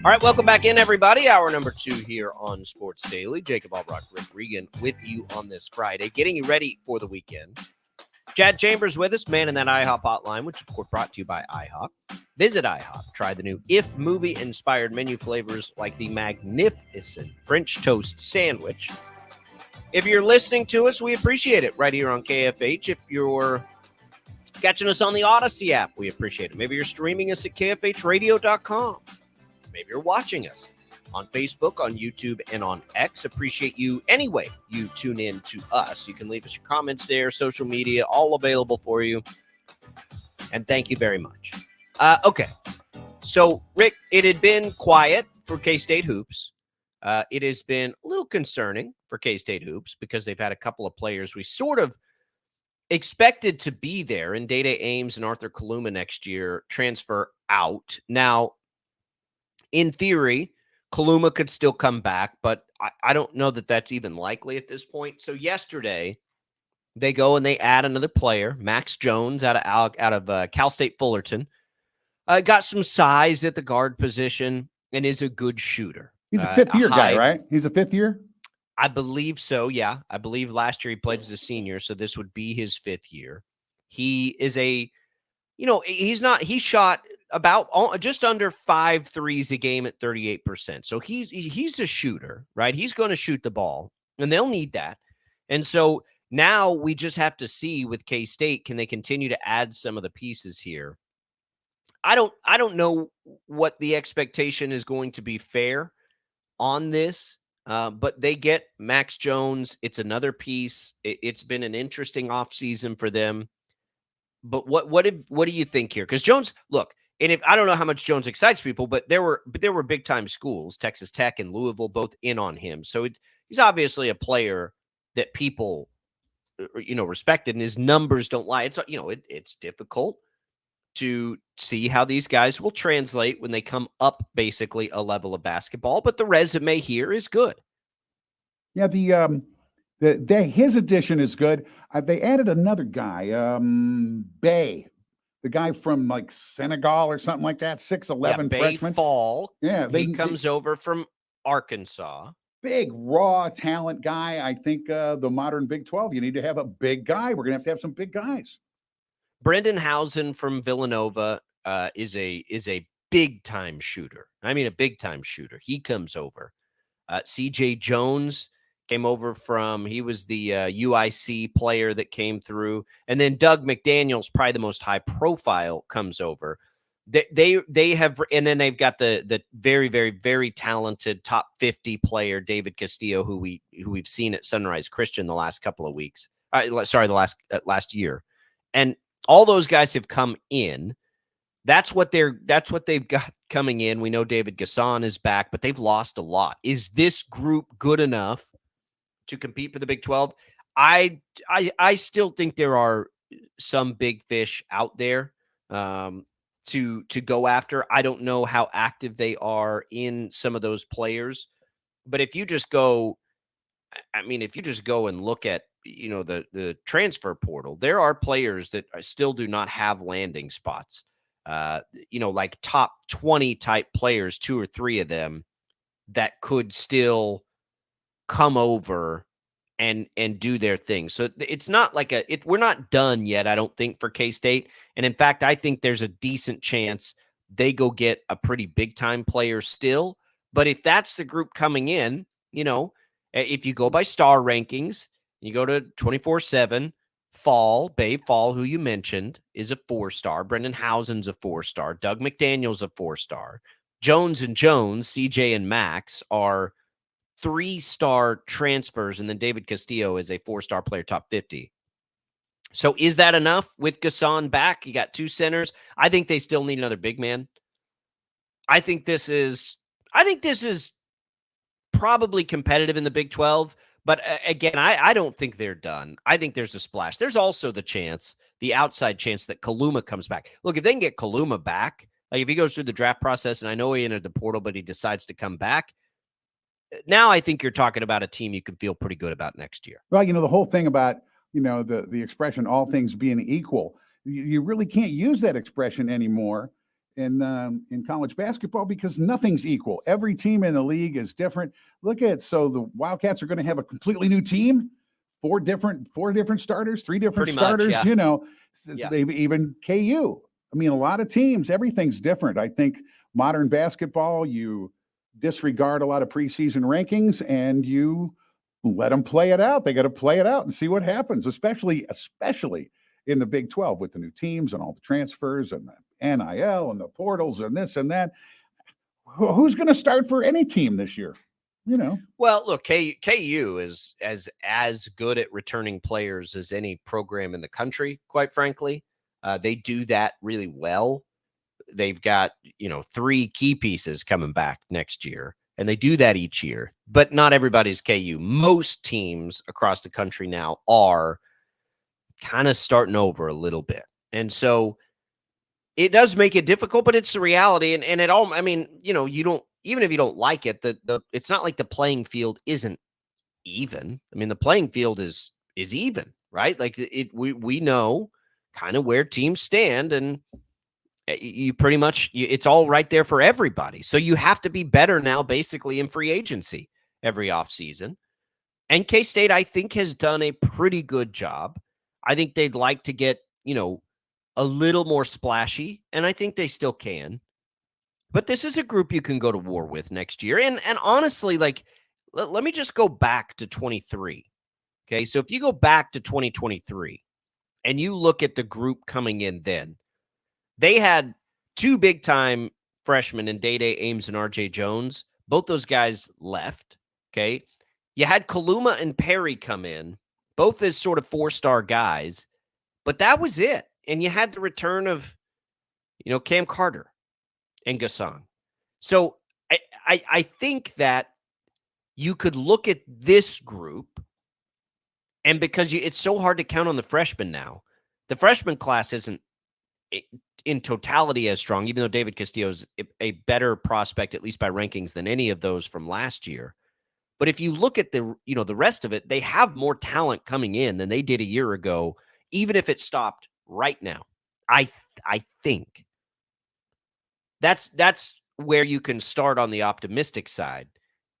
All right, welcome back in, everybody. Hour number 2 here on Sports Daily. Jacob Albracht, Rick Regan with you on this Friday, getting you ready for the weekend. Chad Chambers with us, man in that IHOP hotline, which of course brought to you by IHOP. Visit IHOP. Try the new If movie-inspired menu flavors like the magnificent French toast sandwich. If you're listening to us, we appreciate it right here on KFH. If you're catching us on the Odyssey app, we appreciate it. Maybe you're streaming us at kfhradio.com. Maybe you're watching us on Facebook, on YouTube, and on X. Appreciate you anyway you tune in to us. You can leave us your comments there, social media, all available for you. And thank you very much. Okay. So, Rick, it had been quiet for K-State hoops. It has been a little concerning for K-State hoops because they've had a couple of players we sort of expected to be there in Dede Ames and Arthur Kaluma next year transfer out. Now, in theory, Kaluma could still come back, but I don't know that that's even likely at this point. So yesterday, they go and they add another player, Max Jones out of Cal State Fullerton. Got some size at the guard position and is a good shooter. He's a fifth-year guy, right? He's a fifth year? I believe so, yeah. I believe last year he played as a senior, so this would be his 5th year. He is he shot about just under 5 threes a game at 38%. So he's a shooter, right? He's going to shoot the ball, and they'll need that. And so now we just have to see with K-State, can they continue to add some of the pieces here? I don't know what the expectation is going to be fair on this, but they get Max Jones. It's another piece. It's been an interesting offseason for them. But what do you think here? Because Jones, look, and if I don't know how much Jones excites people, but there were big time schools, Texas Tech and Louisville, both in on him. So he's obviously a player that people respected, and his numbers don't lie. It's it's difficult to see how these guys will translate when they come up basically a level of basketball, but the resume here is good. Yeah, his addition is good. They added another guy, Bay, the guy from like Senegal or something like that, 6'11" freshman. Fall. Yeah, he comes over from Arkansas. Big, raw talent guy. I think the modern Big 12, you need to have a big guy. We're going to have some big guys. Brendan Housen from Villanova is a big-time shooter. I mean, a big-time shooter. He comes over. C.J. Jones came over he was the UIC player that came through. And then Doug McDaniels, probably the most high profile, comes over. They have, and then they've got the very, very, very talented top 50 player, David Castillo, who we've seen at Sunrise Christian the last couple of weeks. The last year. And all those guys have come in. That's what they've got coming in. We know David Gasson is back, but they've lost a lot. Is this group good enough to compete for the Big 12? I still think there are some big fish out there to go after. I don't know how active they are in some of those players, but if you just go and look at the transfer portal, there are players that still do not have landing spots. Like top 20 type players, 2 or 3 of them that could still come over and do their thing. So it's not like we're not done yet, I don't think, for K-State. And in fact, I think there's a decent chance they go get a pretty big time player still. But if that's the group coming in, if you go by star rankings, you go to 24/7, Bay Fall, who you mentioned, is a 4-star. Brendan Housen's a 4-star. Doug McDaniel's a 4-star. Jones and Jones, CJ and Max are 3-star transfers, and then David Castillo is a 4-star player, top 50. So is that enough with Gasson back? You got 2 centers. I think they still need another big man. I think this is probably competitive in the Big 12, But again, I don't think they're done. I think there's a splash. There's also the outside chance that Kaluma comes back. Look, if they can get Kaluma back, like if he goes through the draft process, and I know he entered the portal, but he decides to come back, now I think you're talking about a team you can feel pretty good about next year. Well, the whole thing about, the expression, all things being equal, you really can't use that expression anymore in college basketball because nothing's equal. Every team in the league is different. So the Wildcats are going to have a completely new team, four different starters, three different Pretty starters, much, yeah. Yeah. They've even KU. I mean, a lot of teams, everything's different. I think modern basketball, you disregard a lot of preseason rankings and you let them play it out. They got to play it out and see what happens, especially in the Big 12 with the new teams and all the transfers and the NIL and the portals and this and that. Who's going to start for any team this year? Well, look, KU is as good at returning players as any program in the country, quite frankly. They do that really well. They've got, 3 key pieces coming back next year, and they do that each year. But not everybody's KU. Most teams across the country now are kind of starting over a little bit. And so it does make it difficult, but it's the reality. And it all, you don't, even if you don't like it, it's not like the playing field isn't even. I mean, the playing field is even, right? Like we know kind of where teams stand, and you pretty much, it's all right there for everybody. So you have to be better now, basically in free agency every offseason. And K-State, I think, has done a pretty good job. I think they'd like to get, a little more splashy, and I think they still can. But this is a group you can go to war with next year. And honestly, like, let me just go back to 23. Okay, so if you go back to 2023 and you look at the group coming in then, they had 2 big-time freshmen in Day-Day Ames and RJ Jones. Both those guys left, okay? You had Kaluma and Perry come in, both as sort of 4-star guys, but that was it. And you had the return of, Cam Carter and Gasson. So I think that you could look at this group, and because it's so hard to count on the freshmen now, the freshman class isn't in totality as strong, even though David Castillo is a better prospect, at least by rankings, than any of those from last year. But if you look at the rest of it, they have more talent coming in than they did a year ago, even if it stopped right now. I think that's where you can start on the optimistic side,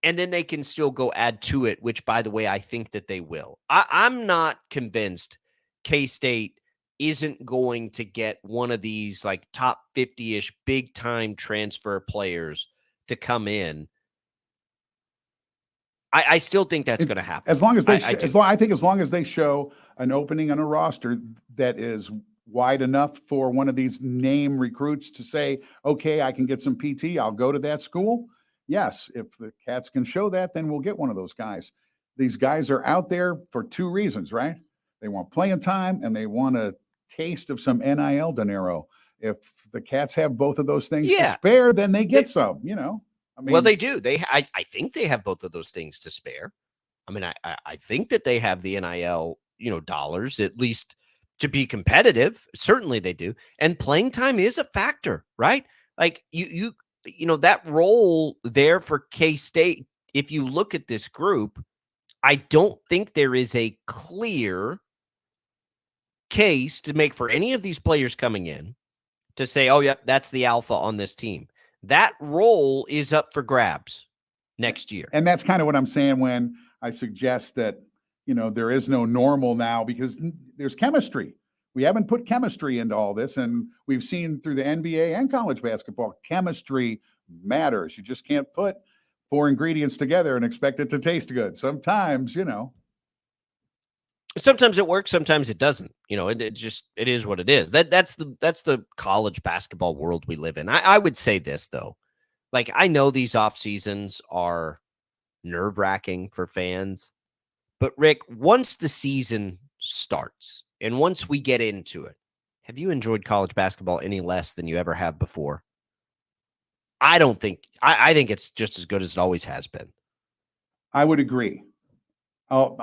and then they can still go add to it, which, by the way, I think that they will. I'm not convinced K-State isn't going to get one of these like top 50-ish big time transfer players to come in. I still think that's going to happen. As long as they, I think as long as they show an opening on a roster that is wide enough for one of these name recruits to say, okay, I can get some PT, I'll go to that school. Yes, if the Cats can show that, then we'll get one of those guys. These guys are out there for 2 reasons, right? They want playing time and they want a taste of some NIL dinero. If the Cats have both of those things to spare, then they get some, I mean, well, they do. I think they have both of those things to spare. I mean, I think that they have the NIL, dollars, at least to be competitive. Certainly they do. And playing time is a factor, right? Like you that role there for K-State, if you look at this group, I don't think there is a clear case to make for any of these players coming in to say, oh, yeah, that's the alpha on this team. That role is up for grabs next year. And that's kind of what I'm saying when I suggest that, there is no normal now because there's chemistry. We haven't put chemistry into all this, and we've seen through the NBA and college basketball, chemistry matters. You just can't put 4 ingredients together and expect it to taste good. Sometimes, Sometimes it works, sometimes it doesn't. It is what it is. That's the college basketball world we live in. I would say this though. Like, I know these off seasons are nerve-wracking for fans, but Rick, once the season starts and once we get into it, have you enjoyed college basketball any less than you ever have before? I don't think. I think it's just as good as it always has been. I would agree. Oh,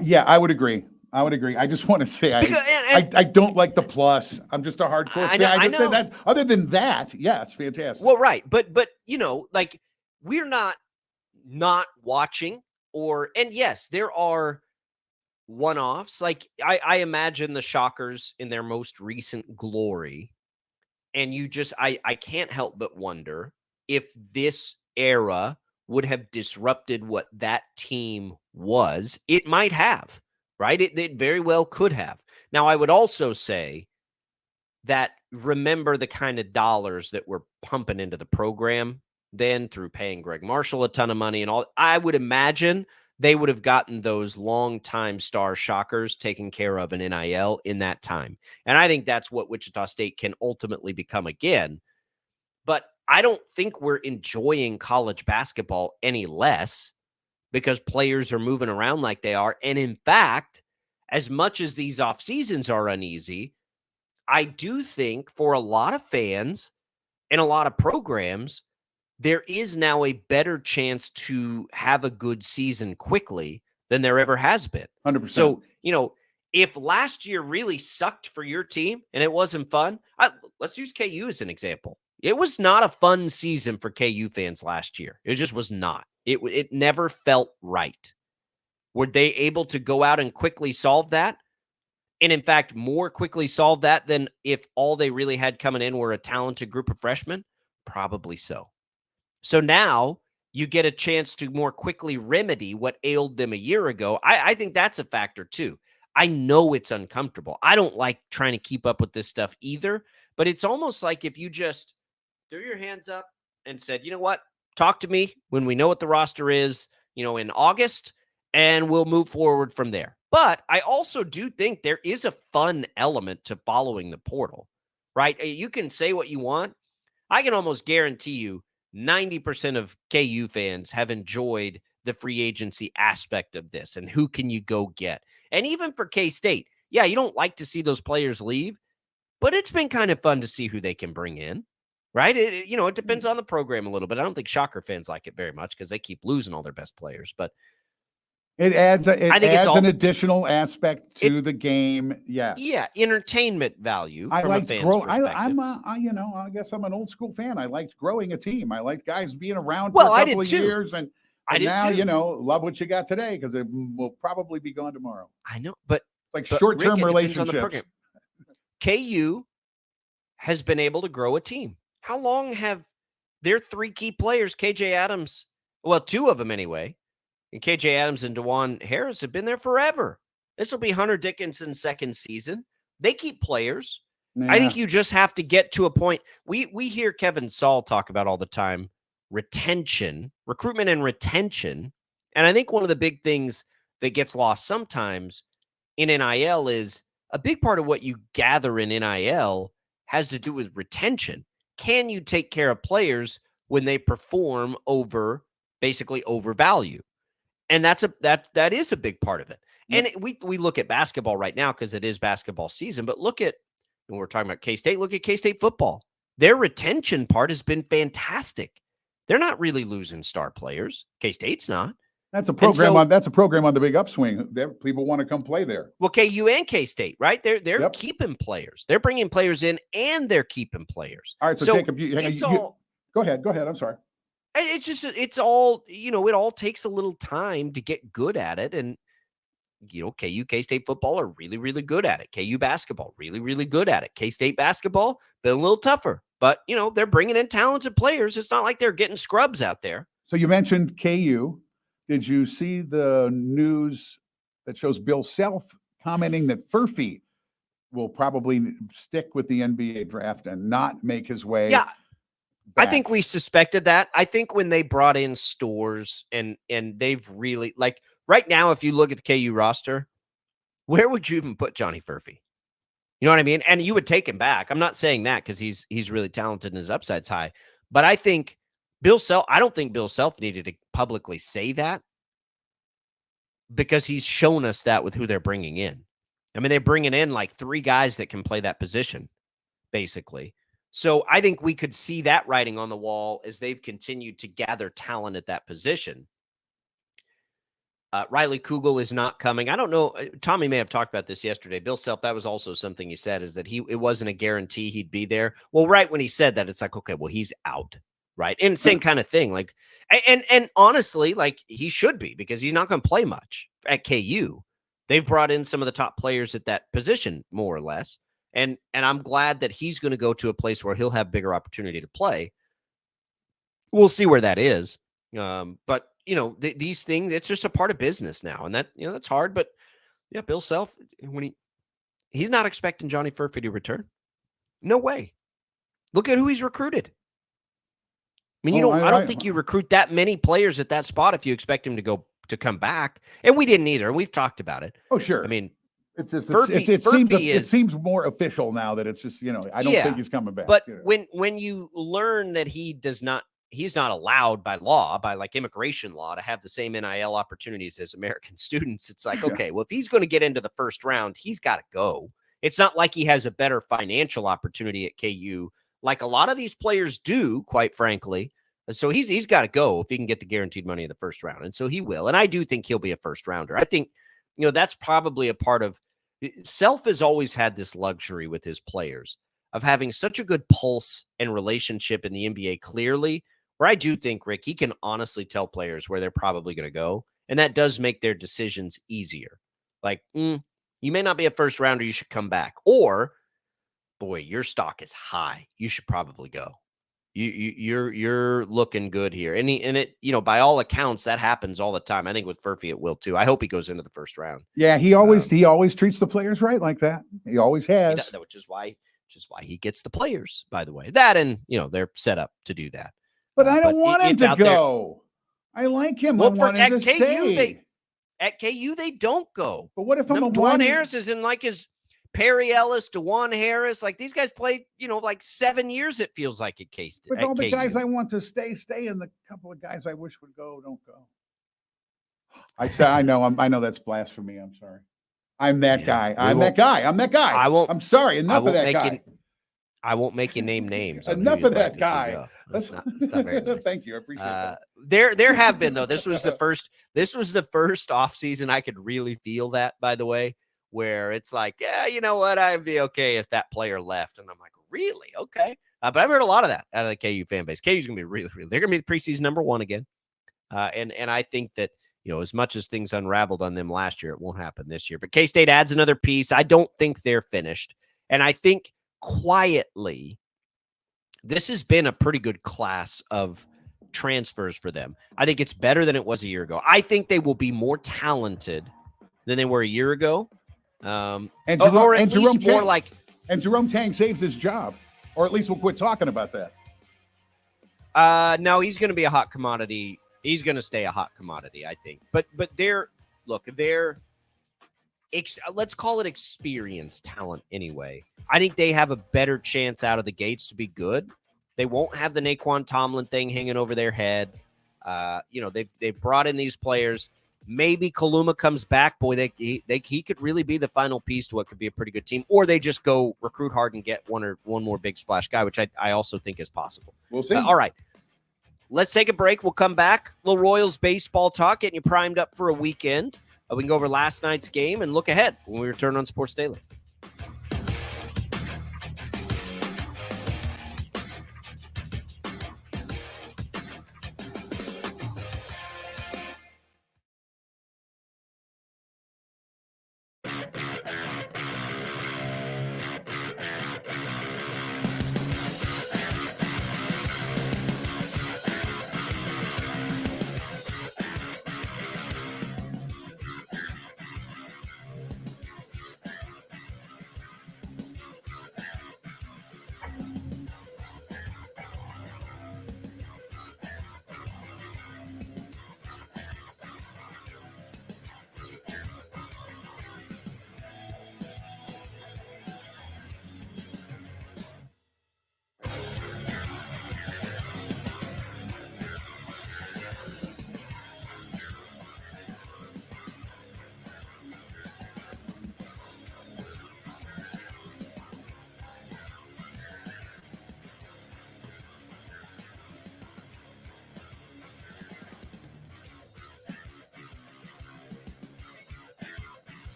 yeah, I would agree. I just want to say I don't like the plus. I'm just a hardcore fan. I know. That, other than that, yeah, it's fantastic. Well, right. But like we're not watching and yes, there are one-offs. Like I imagine the Shockers in their most recent glory. And I can't help but wonder if this era would have disrupted what that team was. It might have, right? It very well could have. Now, I would also say that remember the kind of dollars that were pumping into the program then through paying Greg Marshall a ton of money and all. I would imagine they would have gotten those longtime star Shockers taken care of in NIL in that time. And I think that's what Wichita State can ultimately become again. But I don't think we're enjoying college basketball any less because players are moving around like they are. And in fact, as much as these off seasons are uneasy, I do think for a lot of fans and a lot of programs, there is now a better chance to have a good season quickly than there ever has been. 100%. So, if last year really sucked for your team and it wasn't fun, let's use KU as an example. It was not a fun season for KU fans last year. It just was not. It never felt right. Were they able to go out and quickly solve that? And in fact, more quickly solve that than if all they really had coming in were a talented group of freshmen? Probably so. So now you get a chance to more quickly remedy what ailed them a year ago. I think that's a factor too. I know it's uncomfortable. I don't like trying to keep up with this stuff either, but it's almost like if you just threw your hands up and said, you know what, talk to me when we know what the roster is, in August, and we'll move forward from there. But I also do think there is a fun element to following the portal, right? You can say what you want. I can almost guarantee you 90% of KU fans have enjoyed the free agency aspect of this and who can you go get. And even for K-State, yeah, you don't like to see those players leave, but it's been kind of fun to see who they can bring in, right? It depends on the program a little bit. I don't think Shocker fans like it very much because they keep losing all their best players, but it adds an additional aspect to the game. Yes. Yeah, entertainment value I from like a fan's perspective. I guess I'm an old school fan. I liked growing a team. I liked guys being around Well, for I a couple did of too. years, and now love what you got today because it will probably be gone tomorrow. I know, but like short-term Rick, relationships. KU has been able to grow a team. How long have their three key players, KJ Adams, well, two of them anyway, and KJ Adams and DeJuan Harris have been there forever. This will be Hunter Dickinson's second season. They keep players. Yeah. I think you just have to get to a point. We hear Kevin Saul talk about all the time, retention, recruitment and retention. And I think one of the big things that gets lost sometimes in NIL is a big part of what you gather in NIL has to do with retention. Can you take care of players when they perform over value? And that is a big part of it. And we look at basketball right now because it is basketball season, but when we're talking about K-State, look at K-State football. Their retention part has been fantastic. They're not really losing star players. K-State's not. That's a program on the big upswing. People want to come play there. Well, KU and K-State, right? They're keeping players. They're bringing players in and they're keeping players. All right, so Jacob, go ahead. I'm sorry. It's all, it all takes a little time to get good at it. And, KU, K-State football are really, really good at it. KU basketball, really, really good at it. K-State basketball, been a little tougher. But, they're bringing in talented players. It's not like they're getting scrubs out there. So you mentioned KU. Did you see the news that shows Bill Self commenting that Furphy will probably stick with the NBA draft and not make his way? Yeah. Back. I think we suspected that. I think when they brought in Stores and they've really, like, right now, if you look at the KU roster, where would you even put Johnny Furphy? You know what I mean? And you would take him back. I'm not saying that because he's really talented and his upside's high. But I think I don't think Bill Self needed to publicly say that because he's shown us that with who they're bringing in. I mean, they're bringing in like three guys that can play that position, basically. So I think we could see that writing on the wall as they've continued to gather talent at that position. Riley Kugel is not coming. I don't know. Tommy may have talked about this yesterday. Bill Self, that was also something he said, is that it wasn't a guarantee he'd be there. Well, right when he said that, it's like, okay, well, he's out, right? And same kind of thing. Like, and honestly, like, he should be, because he's not going to play much at KU. They've brought in some of the top players at that position, more or less. And I'm glad that he's going to go to a place where he'll have bigger opportunity to play. We'll see where that is. But these things, it's just a part of business now. And that, that's hard. But yeah, Bill Self, when he's not expecting Johnny Furphy to return. No way. Look at who he's recruited. I mean, I don't think you recruit that many players at that spot if you expect him to come back. And we didn't either. And we've talked about it. Oh, sure. I mean, it seems more official now that it's just, I don't think he's coming back. But when you learn that he's not allowed by law, by like immigration law, to have the same NIL opportunities as American students, it's like, okay, well, if he's going to get into the first round, he's got to go. It's not like he has a better financial opportunity at KU, like a lot of these players do, quite frankly. So he's got to go if he can get the guaranteed money in the first round. And so he will. And I do think he'll be a first rounder. I think, that's probably a part of Self has always had this luxury with his players of having such a good pulse and relationship in the NBA clearly, where I do think, Rick, he can honestly tell players where they're probably going to go. And that does make their decisions easier. Like, you may not be a first rounder. You should come back. Or, boy, your stock is high. You should probably go. You're looking good here. And it, by all accounts, that happens all the time. I think with Furphy, it will too. I hope he goes into the first round. Yeah, he always treats the players right like that. He always has. Which is why he gets the players, by the way. That, and they're set up to do that. But I don't want him to go. I like him. Well, I want him to stay. At KU, they don't go. But what if Dwan Harris is in like his Perry Ellis, Dwan Harris, like these guys played, like 7 years, it feels like at K-State. But all the guys I want to stay, and the couple of guys I wish would go, don't go. I know that's blasphemy. I'm sorry. I'm that guy. I'm that guy. I'm sorry. Enough of that guy. I won't make you name names. Enough of that guy. That's not very nice. Thank you. I appreciate that. There have been, though. This was the first off season I could really feel that, by the way, where it's like, yeah, you know what? I'd be okay if that player left. And I'm like, really? Okay. But I've heard a lot of that out of the KU fan base. KU's going to be really, they're going to be the preseason number one again. And I think that, as much as things unraveled on them last year, it won't happen this year. But K-State adds another piece. I don't think they're finished. And I think quietly, this has been a pretty good class of transfers for them. I think it's better than it was a year ago. I think they will be more talented than they were a year ago. And Jerome Tang saves his job, or at least we'll quit talking about that. No, he's going to be a hot commodity. He's going to stay a hot commodity, I think. But let's call it experienced talent anyway. I think they have a better chance out of the gates to be good. They won't have the Naquan Tomlin thing hanging over their head. They've brought in these players. Maybe Kaluma comes back. Boy, he could really be the final piece to what could be a pretty good team. Or they just go recruit hard and get one more big splash guy, which I also think is possible. We'll see. All right. Let's take a break. We'll come back. A little Royals baseball talk, getting you primed up for a weekend. We can go over last night's game and look ahead when we return on Sports Daily.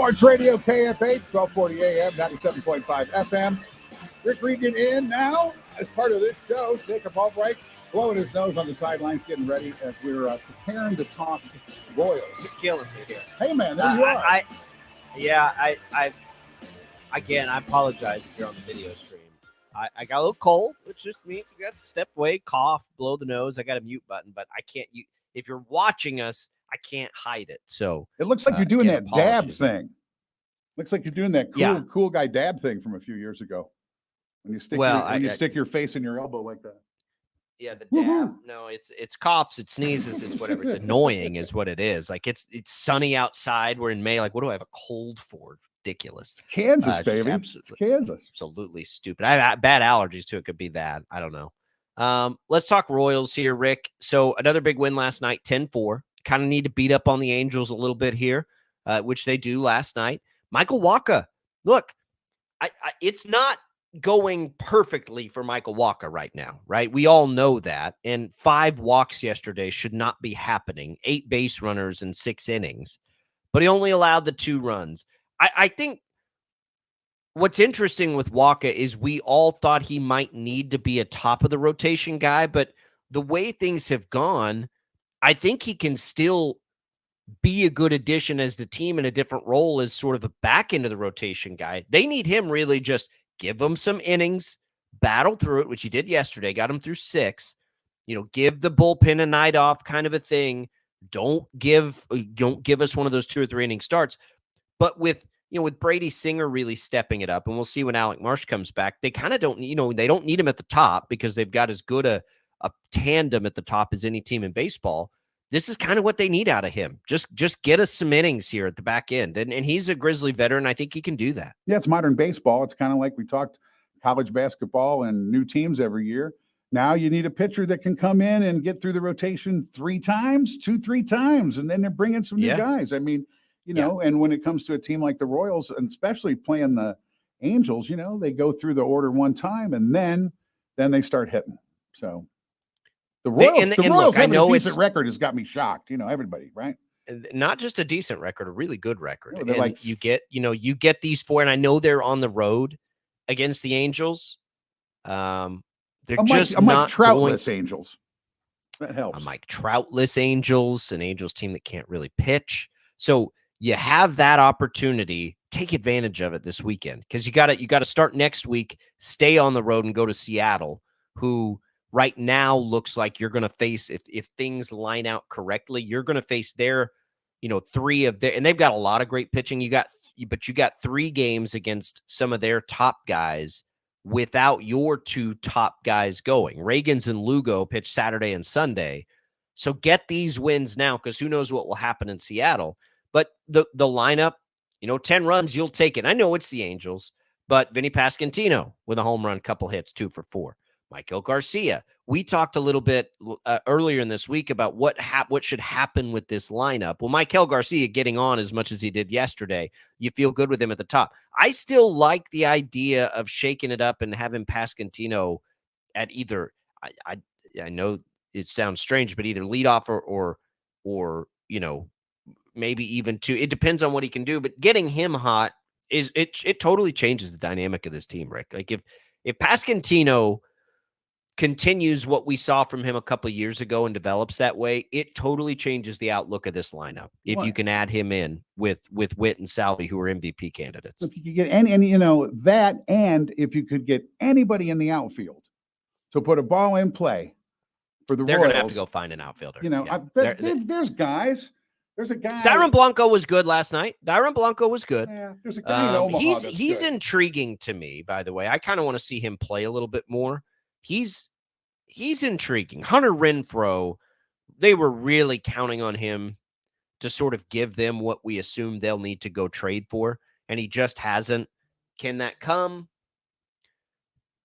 Sports Radio KFH, 1240 AM, 97.5 FM. Rick Regan in now as part of this show. Jacob Albracht blowing his nose on the sidelines, getting ready as we're preparing to talk Royals. You're killing me here. Hey, man, there you are. I apologize if you're on the video stream. I got a little cold, which just means you got to step away, cough, blow the nose. I got a mute button, but I can't. If you're watching us, I can't hide it. So it looks like you're doing that dab thing. Looks like you're doing that cool guy dab thing from a few years ago. When you stick stick your face in your elbow like that. Yeah, the dab. No, it's coughs, it sneezes, it's whatever. It's annoying, is what it is. Like it's sunny outside. We're in May. Like, what do I have a cold for? Ridiculous. It's Kansas, baby. It's Kansas. Absolutely stupid. I have bad allergies to it. Could be that. I don't know. Let's talk Royals here, Rick. So another big win last night, 10-4. Kind of need to beat up on the Angels a little bit here, which they do last night. Michael Wacha, look, it's not going perfectly for Michael Wacha right now, right? We all know that. And 5 walks yesterday should not be happening. 8 base runners in 6 innings. But he only allowed the 2 runs. I think what's interesting with Wacha is we all thought he might need to be a top of the rotation guy, but the way things have gone, I think he can still be a good addition as the team in a different role as sort of a back end of the rotation guy. They need him really just give him some innings, battle through it, which he did yesterday, got him through 6, give the bullpen a night off kind of a thing. Don't give us one of those 2 or 3 inning starts. But with Brady Singer really stepping it up, and we'll see when Alec Marsh comes back, they kind of don't, they don't need him at the top because they've got as good a tandem at the top as any team in baseball. This is kind of what they need out of him. Just get us some innings here at the back end. And he's a Grizzly veteran. I think he can do that. Yeah, it's modern baseball. It's kind of like we talked college basketball and new teams every year. Now you need a pitcher that can come in and get through the rotation 3 times, 2-3 times, and then they're bringing some new guys. I mean, and when it comes to a team like the Royals, and especially playing the Angels, they go through the order one time and then they start hitting. So the Royals having a decent record has got me shocked. Everybody, right? Not just a decent record, a really good record. And you get these 4, and I know they're on the road against the Angels. They're just not Troutless Angels. That helps. A Mike Troutless Angels, an Angels team that can't really pitch. So you have that opportunity. Take advantage of it this weekend because you got to start next week. Stay on the road and go to Seattle, who right now looks like you're going to face, if things line out correctly, you're going to face their, 3 of their, and they've got a lot of great pitching. You got 3 games against some of their top guys without your 2 top guys going. Reagans and Lugo pitch Saturday and Sunday. So get these wins now because who knows what will happen in Seattle. But the lineup, 10 runs, you'll take it. I know it's the Angels, but Vinny Pasquantino with a home run, couple hits, 2 for 4. Michael Garcia. We talked a little bit earlier in this week about what should happen with this lineup. Well, Michael Garcia getting on as much as he did yesterday, you feel good with him at the top. I still like the idea of shaking it up and having Pasquantino at either. I know it sounds strange, but either leadoff or maybe even 2. It depends on what he can do. But getting him hot it totally changes the dynamic of this team, Rick. Like if Pasquantino continues what we saw from him a couple of years ago and develops that way, it totally changes the outlook of this lineup. If you can add him in with Witt and Salvi, who are MVP candidates. If you could get that, and if you could get anybody in the outfield to put a ball in play for the Royals, they're going to have to go find an outfielder. There's guys. There's a guy. Dyron Blanco was good last night. Dyron Blanco was good. Yeah, there's a guy in Omaha he's good. Intriguing to me, by the way. I kind of want to see him play a little bit more. He's intriguing. Hunter Renfroe, they were really counting on him to sort of give them what we assume they'll need to go trade for, and he just hasn't. Can that come?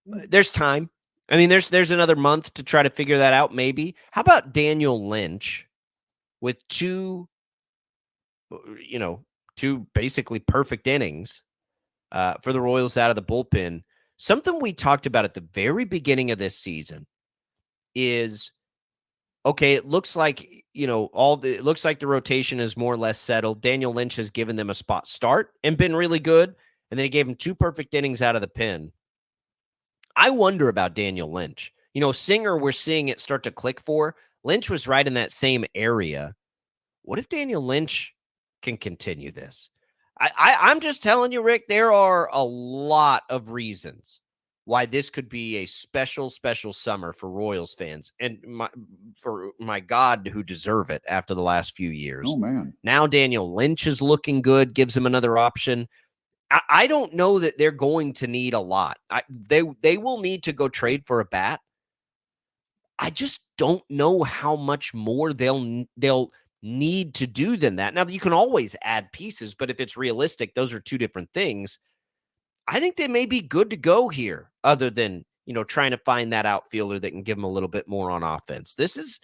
There's time. I mean, there's another month to try to figure that out, maybe. How about Daniel Lynch with two basically perfect innings for the Royals out of the bullpen? Something we talked about at the very beginning of this season is okay, it looks like, it looks like the rotation is more or less settled. Daniel Lynch has given them a spot start and been really good. And then he gave him 2 perfect innings out of the pen. I wonder about Daniel Lynch. Singer, we're seeing it start to click for. Lynch was right in that same area. What if Daniel Lynch can continue this? I'm just telling you, Rick, there are a lot of reasons why this could be a special, special summer for Royals fans. And for my God, who deserve it after the last few years. Oh, man. Now Daniel Lynch is looking good, gives him another option. I don't know that they're going to need a lot. They will need to go trade for a bat. I just don't know how much more they'll need to do than that. Now, you can always add pieces, but if it's realistic, those are 2 different things. I think they may be good to go here, other than, trying to find that outfielder that can give them a little bit more on offense. This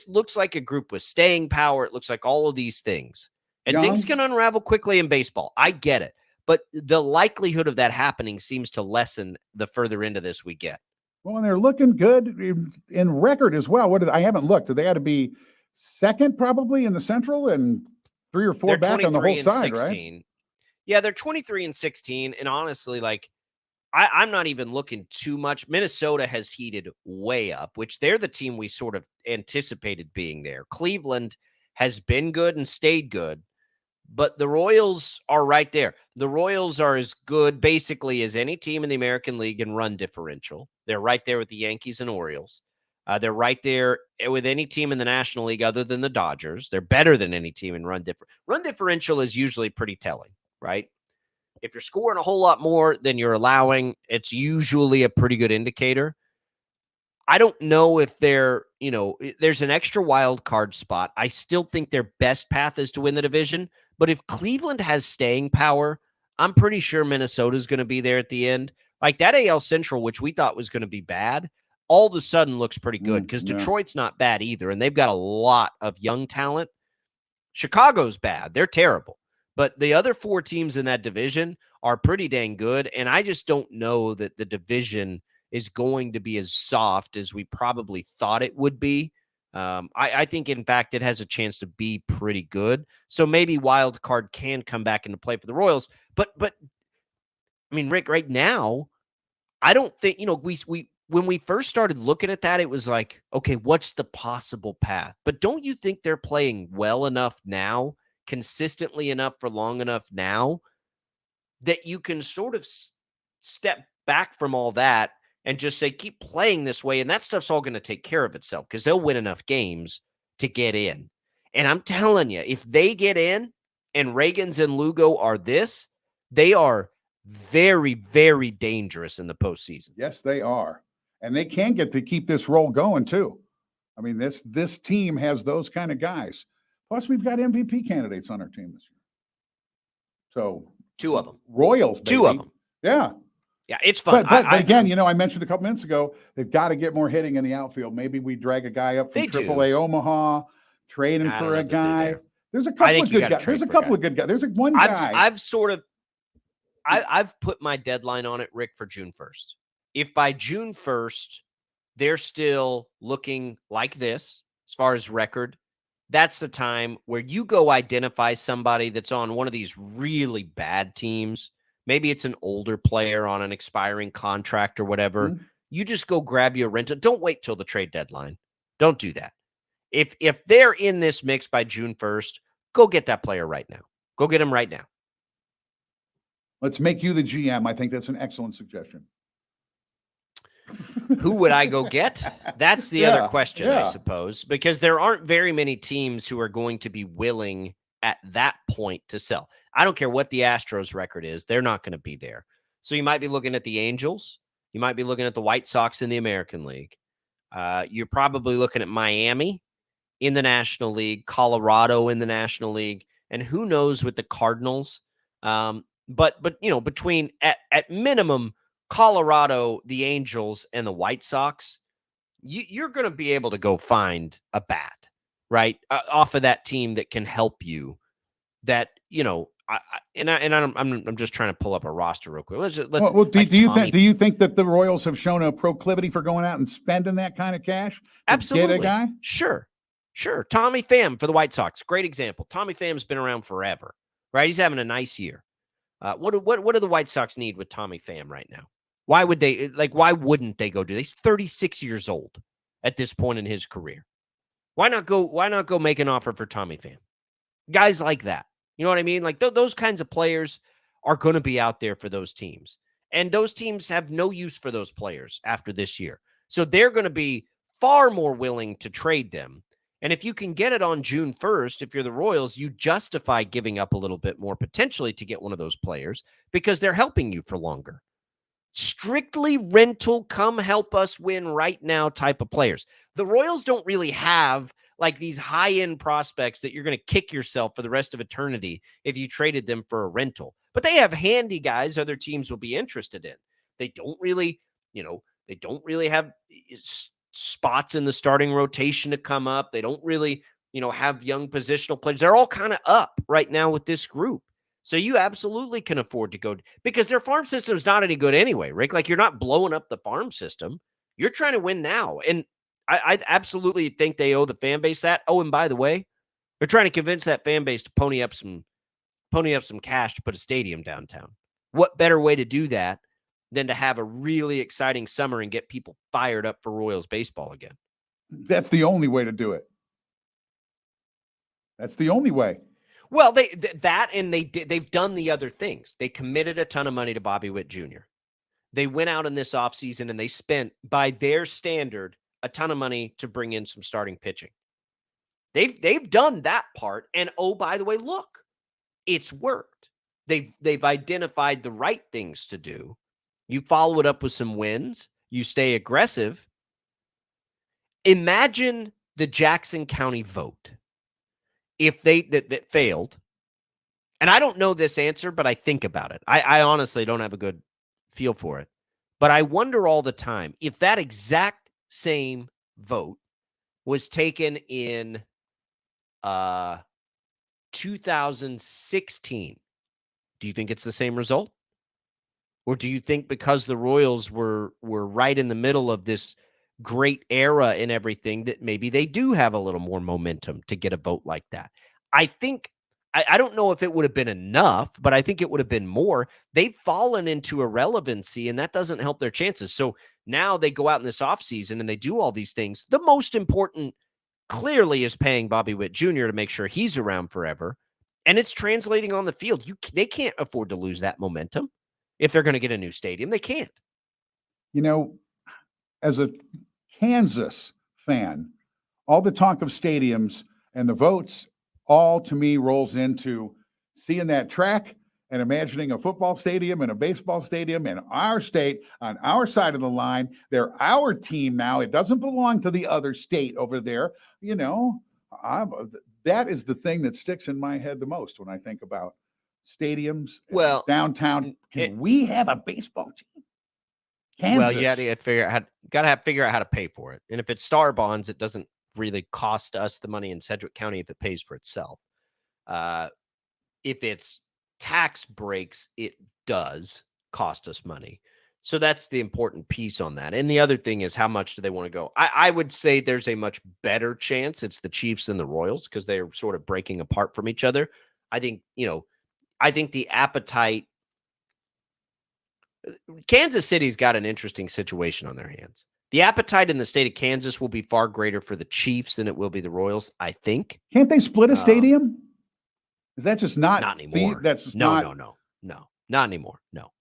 looks like a group with staying power. It looks like all of these things. And things can unravel quickly in baseball. I get it. But the likelihood of that happening seems to lessen the further into this we get. Well, and they're looking good in record as well. I haven't looked. Do they have to be second probably in the Central and 3 or 4 back on the whole side, 16. Right? Yeah, they're 23-16. And honestly, I'm not even looking too much. Minnesota has heated way up, which they're the team we sort of anticipated being there. Cleveland has been good and stayed good. But the Royals are right there. The Royals are as good basically as any team in the American League in run differential. They're right there with the Yankees and Orioles. They're right there with any team in the National League other than the Dodgers. They're better than any team in run differential. Run differential is usually pretty telling, right? If you're scoring a whole lot more than you're allowing, it's usually a pretty good indicator. I don't know if there's an extra wild card spot. I still think their best path is to win the division. But if Cleveland has staying power, I'm pretty sure Minnesota's going to be there at the end. Like that AL Central, which we thought was going to be bad, all of a sudden looks pretty good because Detroit's not bad either. And they've got a lot of young talent. Chicago's bad. They're terrible. But the other 4 teams in that division are pretty dang good. And I just don't know that the division is going to be as soft as we probably thought it would be. I think, in fact, it has a chance to be pretty good. So maybe wild card can come back into play for the Royals. But I mean, Rick, right now, I don't think, we when we first started looking at that, it was like, okay, what's the possible path? But don't you think they're playing well enough now, consistently enough for long enough now, that you can sort of step back from all that and just say, keep playing this way. And that stuff's all going to take care of itself because they'll win enough games to get in. And I'm telling you, if they get in and Reagans and Lugo are this, they are very, very dangerous in the postseason. Yes, they are. And they can get to keep this roll going too. I mean, this team has those kind of guys. Plus, we've got MVP candidates on our team this year. So 2 of them. Royals, baby. 2 of them. Yeah. Yeah, it's fun. But again, I mentioned a couple minutes ago, they've got to get more hitting in the outfield. Maybe we drag a guy up from AAA Omaha, trade him for a guy. There's a couple of good guys. There's a couple of good guys. There's one guy. I've put my deadline on it, Rick, for June 1st. If by June 1st, they're still looking like this, as far as record, that's the time where you go identify somebody that's on one of these really bad teams. Maybe it's an older player on an expiring contract or whatever. Mm-hmm. You just go grab your rental. Don't wait till the trade deadline. Don't do that. If they're in this mix by June 1st, go get that player right now. Go get him right now. Let's make you the GM. I think that's an excellent suggestion. Who would I go get? That's the other question, I suppose, because there aren't very many teams who are going to be willing at that point to sell. I don't care what the Astros record is. They're not going to be there. So you might be looking at the Angels. You might be looking at the White Sox in the American League. You're probably looking at Miami in the National League, Colorado in the National League, and who knows with the Cardinals. But between at minimum Colorado, the Angels, and the White Sox, you're going to be able to go find a bat, right, off of that team that can help you. That, I'm just trying to pull up a roster real quick. Let's do you think that the Royals have shown a proclivity for going out and spending that kind of cash to absolutely get a guy? Sure. Tommy Pham for the White Sox, great example. Tommy Pham's been around forever, right? He's having a nice year. What do the White Sox need with Tommy Pham right now? Why wouldn't they go do this? He's 36 years old at this point in his career. Why not go make an offer for Tommy Pham? Guys like that. You know what I mean? Like those kinds of players are going to be out there for those teams. And those teams have no use for those players after this year. So they're going to be far more willing to trade them. And if you can get it on June 1st, if you're the Royals, you justify giving up a little bit more potentially to get one of those players because they're helping you for longer. Strictly rental, come help us win right now type of players. The Royals don't really have like these high-end prospects that you're going to kick yourself for the rest of eternity if you traded them for a rental. But they have handy guys other teams will be interested in. They don't really have spots in the starting rotation to come up. They don't really, have young positional players. They're all kind of up right now with this group. So you absolutely can afford to go because their farm system is not any good anyway, Rick. Like you're not blowing up the farm system. You're trying to win now. And I absolutely think they owe the fan base that. Oh, and by the way, they're trying to convince that fan base to pony up some cash to put a stadium downtown. What better way to do that than to have a really exciting summer and get people fired up for Royals baseball again? That's the only way to do it. That's the only way. Well, they've done the other things. They committed a ton of money to Bobby Witt Jr. They went out in this offseason and they spent, by their standard, a ton of money to bring in some starting pitching. They've done that part. And oh, by the way, look, it's worked. They've identified the right things to do. You follow it up with some wins. You stay aggressive. Imagine the Jackson County vote. If that failed, and I don't know this answer, but I think about it. I honestly don't have a good feel for it. But I wonder all the time if that exact same vote was taken in 2016. Do you think it's the same result? Or do you think because the Royals were right in the middle of this great era and everything that maybe they do have a little more momentum to get a vote like that? I think I don't know if it would have been enough, but I think it would have been more. They've fallen into irrelevancy, and that doesn't help their chances. So now they go out in this offseason and they do all these things. The most important clearly is paying Bobby Witt Jr. to make sure he's around forever. And it's translating on the field. They can't afford to lose that momentum if they're going to get a new stadium. They can't. As a Kansas fan, all the talk of stadiums and the votes all to me rolls into seeing that track and imagining a football stadium and a baseball stadium in our state on our side of the line. They're our team now. It doesn't belong to the other state over there. That is the thing that sticks in my head the most when I think about stadiums. Well, downtown, we have a baseball team? Kansas. Well, you got to figure out how to pay for it. And if it's Star Bonds, it doesn't really cost us the money in Sedgwick County if it pays for itself. If it's tax breaks, it does cost us money. So that's the important piece on that. And the other thing is, how much do they want to go? I would say there's a much better chance it's the Chiefs than the Royals because they're sort of breaking apart from each other. I think the appetite. Kansas City's got an interesting situation on their hands. The appetite in the state of Kansas will be far greater for the Chiefs than it will be the Royals, I think. Can't they split a stadium? Is that just not anymore? That's just no, not anymore. No.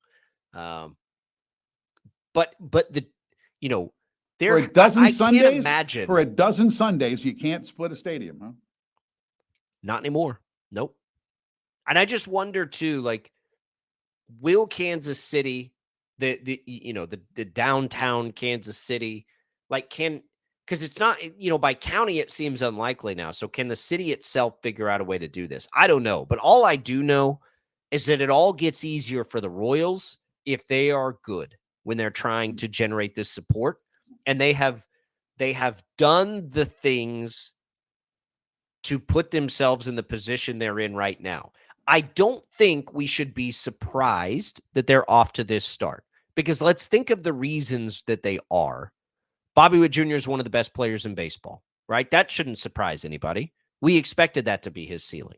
But the there for a dozen Sundays. Can't imagine for a dozen Sundays you can't split a stadium, huh? Not anymore. Nope. And I just wonder too, like, will Kansas City, the downtown Kansas City, because it's not, by county, it seems unlikely now. So can the city itself figure out a way to do this? I don't know. But all I do know is that it all gets easier for the Royals if they are good when they're trying to generate this support. And they have done the things to put themselves in the position they're in right now. I don't think we should be surprised that they're off to this start, because let's think of the reasons that they are. Bobby Witt Jr. is one of the best players in baseball, right? That shouldn't surprise anybody. We expected that to be his ceiling.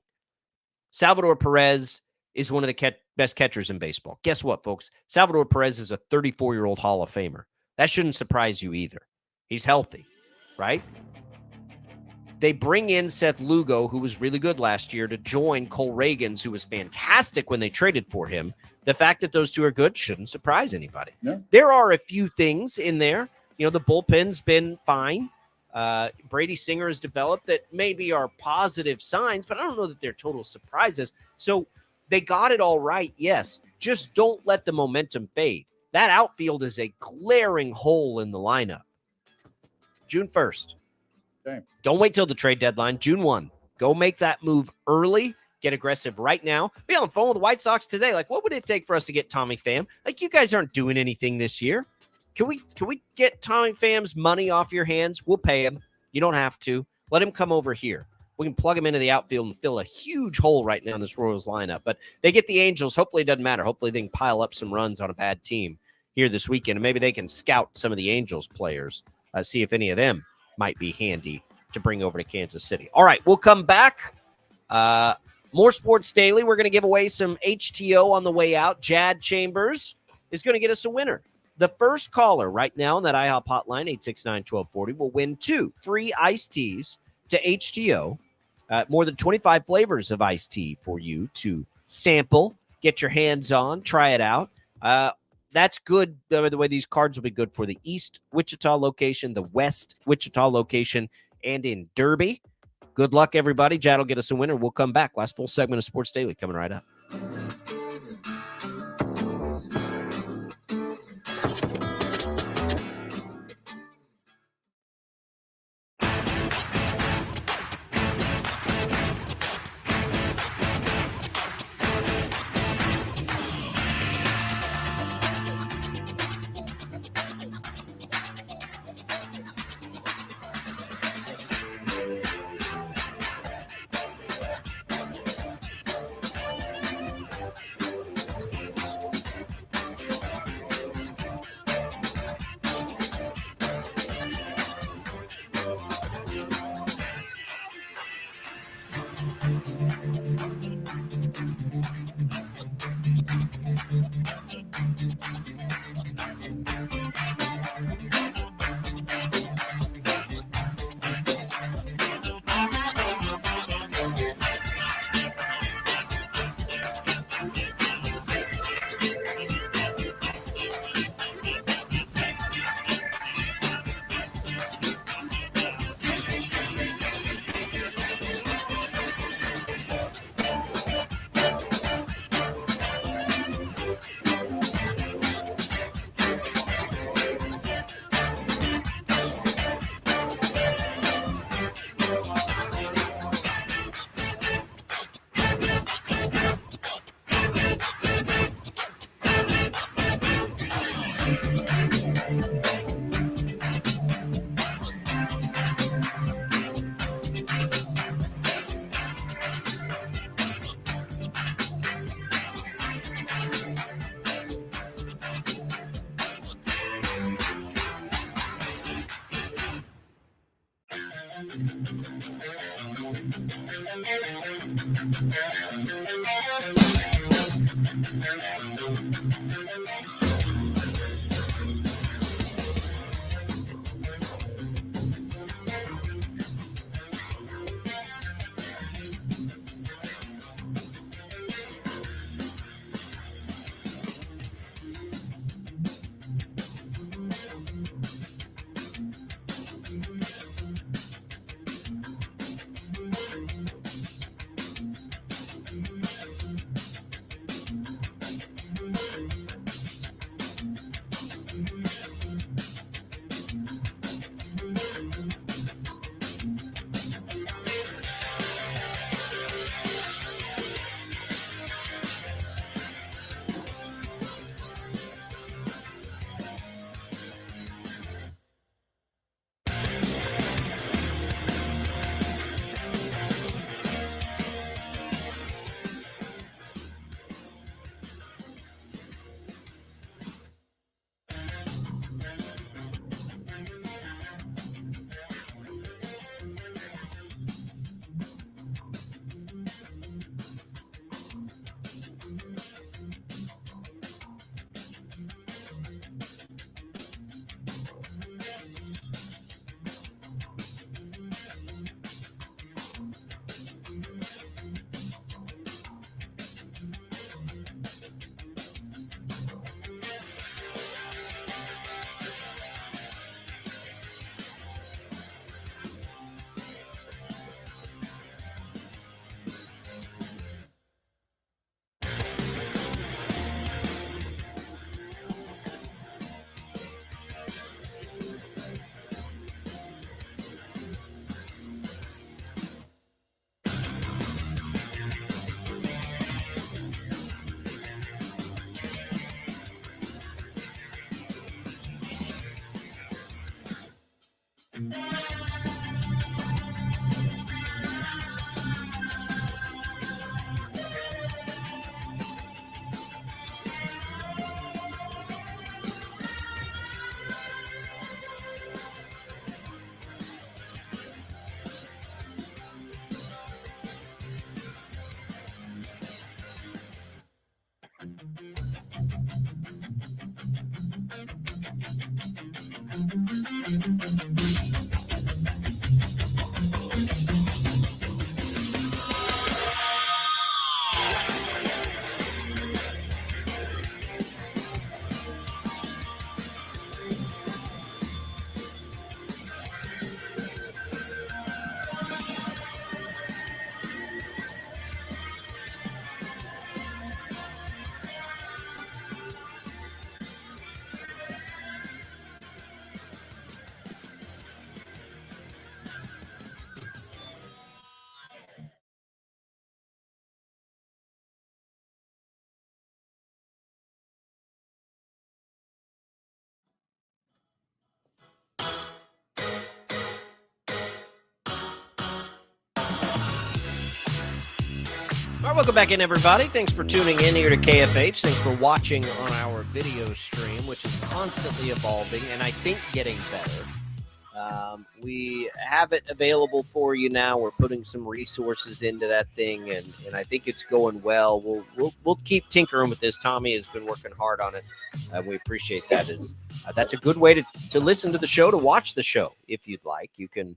Salvador Perez is one of the best catchers in baseball. Guess what, folks? Salvador Perez is a 34-year-old Hall of Famer. That shouldn't surprise you either. He's healthy, right? They bring in Seth Lugo, who was really good last year, to join Cole Reagans, who was fantastic when they traded for him. The fact that those two are good shouldn't surprise anybody. No. There are a few things in there. You know, the bullpen's been fine. Brady Singer has developed that maybe are positive signs, but I don't know that they're total surprises. So they got it all right, yes. Just don't let the momentum fade. That outfield is a glaring hole in the lineup. June 1st. Okay. Don't wait till the trade deadline. June 1. Go make that move early. Get aggressive right now. Be on the phone with the White Sox today. Like, what would it take for us to get Tommy Pham? Like, you guys aren't doing anything this year. Can we get Tommy Pham's money off your hands? We'll pay him. You don't have to. Let him come over here. We can plug him into the outfield and fill a huge hole right now in this Royals lineup. But they get the Angels. Hopefully it doesn't matter. Hopefully they can pile up some runs on a bad team here this weekend. And maybe they can scout some of the Angels players, see if any of them might be handy to bring over to Kansas City. All right, we'll come back. More Sports Daily. We're going to give away some HTO on the way out. Jad Chambers is going to get us a winner. The first caller right now on that IHOP hotline, 869-1240, will win 2 free iced teas to HTO. More than 25 flavors of iced tea for you to sample, get your hands on, try it out. That's good. The way these cards will be good for the East Wichita location, the West Wichita location, and in Derby. Good luck, everybody. Jad will get us a winner. We'll come back. Last full segment of Sports Daily coming right up. All right, welcome back in, everybody. Thanks for tuning in here to KFH. Thanks for watching on our video stream, which is constantly evolving and I think getting better. We have it available for you now. We're putting some resources into that thing, and I think it's going well. We'll keep tinkering with this. Tommy has been working hard on it. We appreciate that. That's a good way to listen to the show, to watch the show if you'd like. You can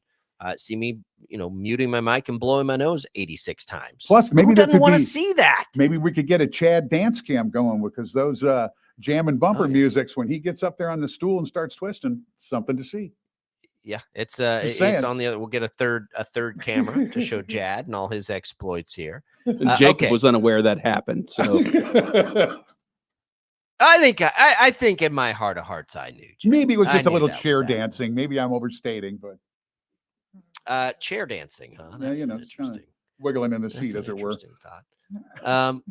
see me, muting my mic and blowing my nose 86 times. Plus, maybe who doesn't want to see that? Maybe we could get a Chad dance cam going, because those jam and bumper musics, when he gets up there on the stool and starts twisting, something to see. Yeah, it's on the other. We'll get a third camera to show Jad and all his exploits here. And Jacob was unaware that happened. So I think in my heart of hearts I knew. Jad. Maybe it was just a little chair dancing. Maybe I'm overstating, but chair dancing, huh? That's interesting. Wiggling in the seat, as it were. Thought.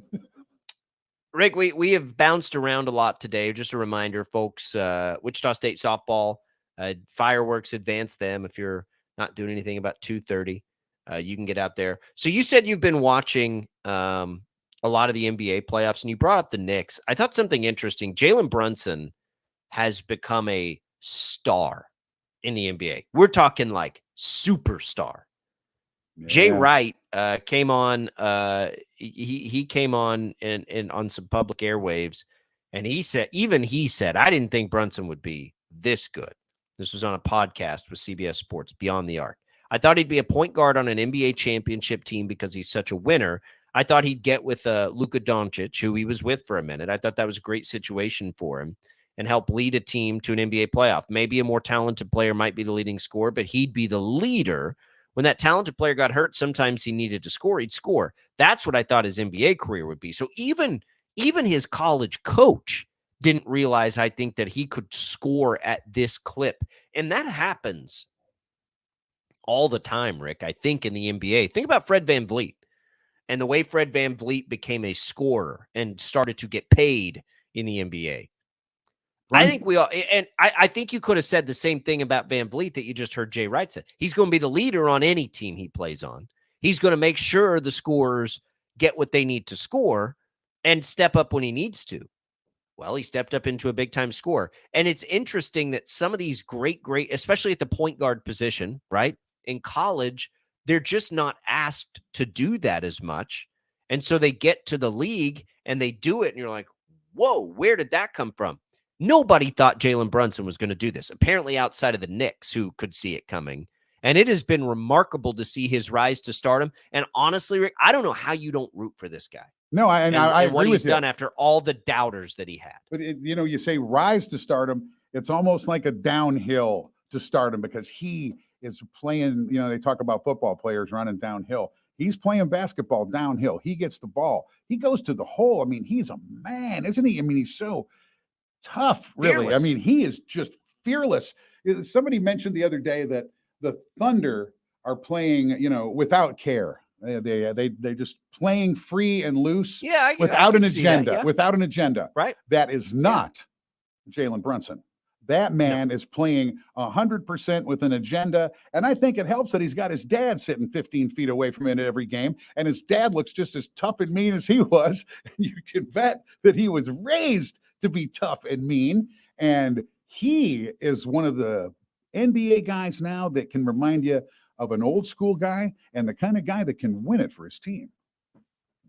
Rick, we have bounced around a lot today. Just a reminder, folks. Wichita State softball. Fireworks, advance them. If you're not doing anything about 2:30, you can get out there. So you said you've been watching a lot of the NBA playoffs, and you brought up the Knicks. I thought something interesting. Jalen Brunson has become a star in the NBA. We're talking like superstar. Yeah. Jay Wright came on. He came on and on some public airwaves, and he said, I didn't think Brunson would be this good. This was on a podcast with CBS Sports, Beyond the Arc. I thought he'd be a point guard on an NBA championship team because he's such a winner. I thought he'd get with Luka Doncic, who he was with for a minute. I thought that was a great situation for him and help lead a team to an NBA playoff. Maybe a more talented player might be the leading scorer, but he'd be the leader. When that talented player got hurt, sometimes he needed to score. He'd score. That's what I thought his NBA career would be. So even his college coach didn't realize, I think, that he could score at this clip. And that happens all the time, Rick, I think, in the NBA. Think about Fred VanVleet and the way Fred VanVleet became a scorer and started to get paid in the NBA. Right. I think you could have said the same thing about VanVleet that you just heard Jay Wright say. He's going to be the leader on any team he plays on. He's going to make sure the scorers get what they need to score and step up when he needs to. Well, he stepped up into a big-time score. And it's interesting that some of these great, especially at the point guard position, right? In college, they're just not asked to do that as much. And so they get to the league and they do it. And you're like, whoa, where did that come from? Nobody thought Jalen Brunson was going to do this, apparently outside of the Knicks, who could see it coming. And it has been remarkable to see his rise to stardom. And honestly, Rick, I don't know how you don't root for this guy. No, I agree what he's with done you. after all the doubters that he had. But you say rise to stardom, it's almost like a downhill to stardom, because he is playing. They talk about football players running downhill. He's playing basketball downhill. He gets the ball. He goes to the hole. I mean, he's a man, isn't he? I mean, he's so tough, really. Fearless. I mean, he is just fearless. Somebody mentioned the other day that the Thunder are playing, without care. They just playing free and loose, without an agenda. Without an agenda, right? That is not Jalen Brunson. That man is playing 100% with an agenda, and I think it helps that he's got his dad sitting 15 feet away from him in every game, and his dad looks just as tough and mean as he was. And you can bet that he was raised to be tough and mean, and he is one of the NBA guys now that can remind you of an old school guy and the kind of guy that can win it for his team.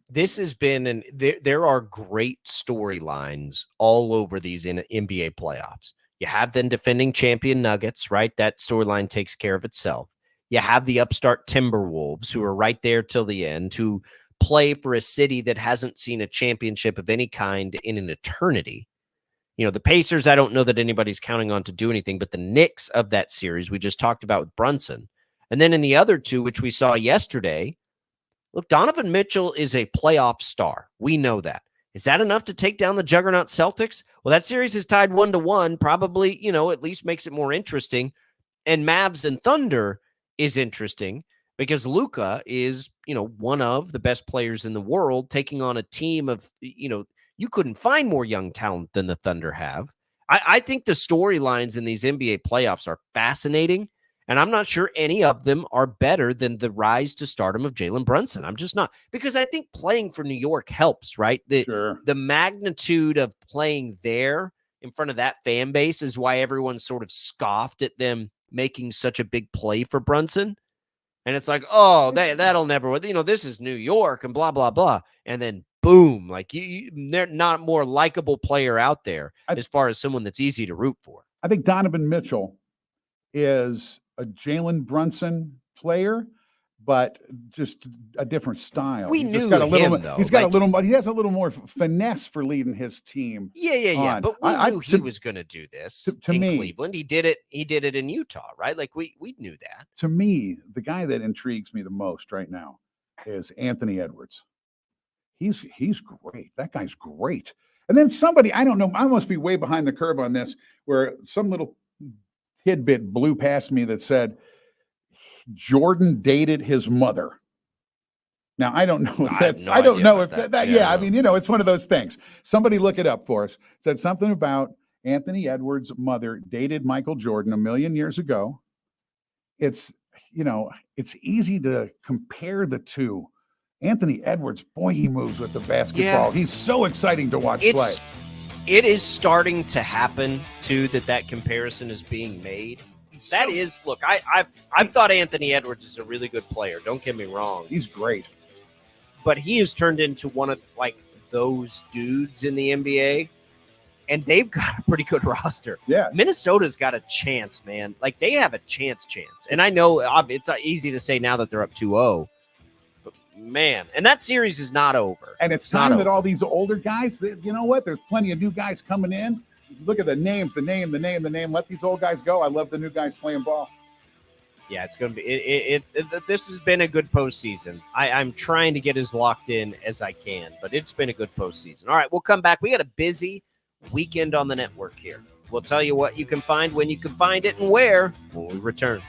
This has been, there are great storylines all over these in NBA playoffs. You have the defending champion Nuggets, right? That storyline takes care of itself. You have the upstart Timberwolves, who are right there till the end, who play for a city that hasn't seen a championship of any kind in an eternity. The Pacers, I don't know that anybody's counting on to do anything, but the Knicks of that series we just talked about with Brunson. And then in the other two, which we saw yesterday, look, Donovan Mitchell is a playoff star. We know that. Is that enough to take down the juggernaut Celtics? Well, that series is tied 1-1, probably, at least makes it more interesting. And Mavs and Thunder is interesting because Luka is, one of the best players in the world, taking on a team of, you couldn't find more young talent than the Thunder have. I think the storylines in these NBA playoffs are fascinating. And I'm not sure any of them are better than the rise to stardom of Jalen Brunson. I'm just not, because I think playing for New York helps, right? The magnitude of playing there in front of that fan base is why everyone sort of scoffed at them making such a big play for Brunson. And it's like, oh, that'll never, this is New York and blah, blah, blah. And then boom, like they're not a more likable player out there as far as someone that's easy to root for. I think Donovan Mitchell is a Jalen Brunson player, but just a different style. We He's knew just got a little, him, though. He's got he has a little more finesse for leading his team. Yeah. But we knew he was going to do this in Cleveland. He did it in Utah, right? Like we knew that. To me, the guy that intrigues me the most right now is Anthony Edwards. He's great. That guy's great. And then somebody, I don't know, I must be way behind the curve on this, where some little tidbit blew past me that said Jordan dated his mother. Now, I don't know if that, I don't know if that, I mean, it's one of those things. Somebody look it up for us. Said something about Anthony Edwards' mother dated Michael Jordan 1,000,000 years ago. It's easy to compare the two. Anthony Edwards, boy, he moves with the basketball. He's so exciting to watch play. It is starting to happen too, that comparison is being made. Look, I've thought Anthony Edwards is a really good player. Don't get me wrong. He's great. But he has turned into one of those dudes in the NBA, and they've got a pretty good roster. Yeah. Minnesota's got a chance, man. Like, they have a chance. And I know it's easy to say now that they're up 2-0. Man, and that series is not over. And it's time that all these older guys, you know what? There's plenty of new guys coming in. Look at the names, the name. Let these old guys go. I love the new guys playing ball. Yeah, it's going to be this has been a good postseason. I'm trying to get as locked in as I can, but it's been a good postseason. All right, we'll come back. We got a busy weekend on the network here. We'll tell you what you can find, when you can find it, and where when we return.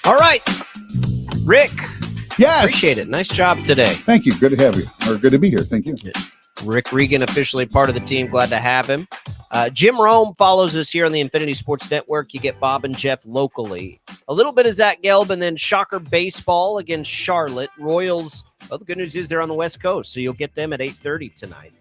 All right, Rick. Yes. Appreciate it. Nice job today. Thank you. Good to have you. Or good to be here. Thank you. Rick Regan, officially part of the team. Glad to have him. Jim Rome follows us here on the Infinity Sports Network. You get Bob and Jeff locally. A little bit of Zach Gelb, and then Shocker Baseball against Charlotte. Royals, well, the good news is they're on the West Coast, so you'll get them at 8:30 tonight.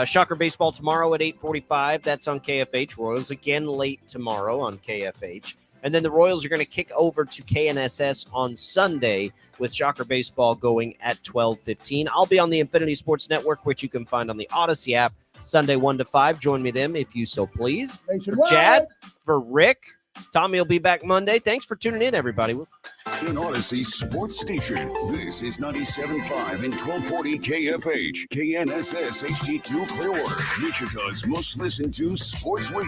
Shocker Baseball tomorrow at 8:45. That's on KFH. Royals again late tomorrow on KFH. And then the Royals are going to kick over to KNSS on Sunday with Shocker Baseball going at 12:15. I'll be on the Infinity Sports Network, which you can find on the Odyssey app, Sunday 1 to 5. Join me then if you so please. For Chad, for Rick, Tommy will be back Monday. Thanks for tuning in, everybody. An Odyssey Sports Station. This is 97.5 and 1240 KFH, KNSS HD2 Clearwater, Wichita's most listened to sports radio.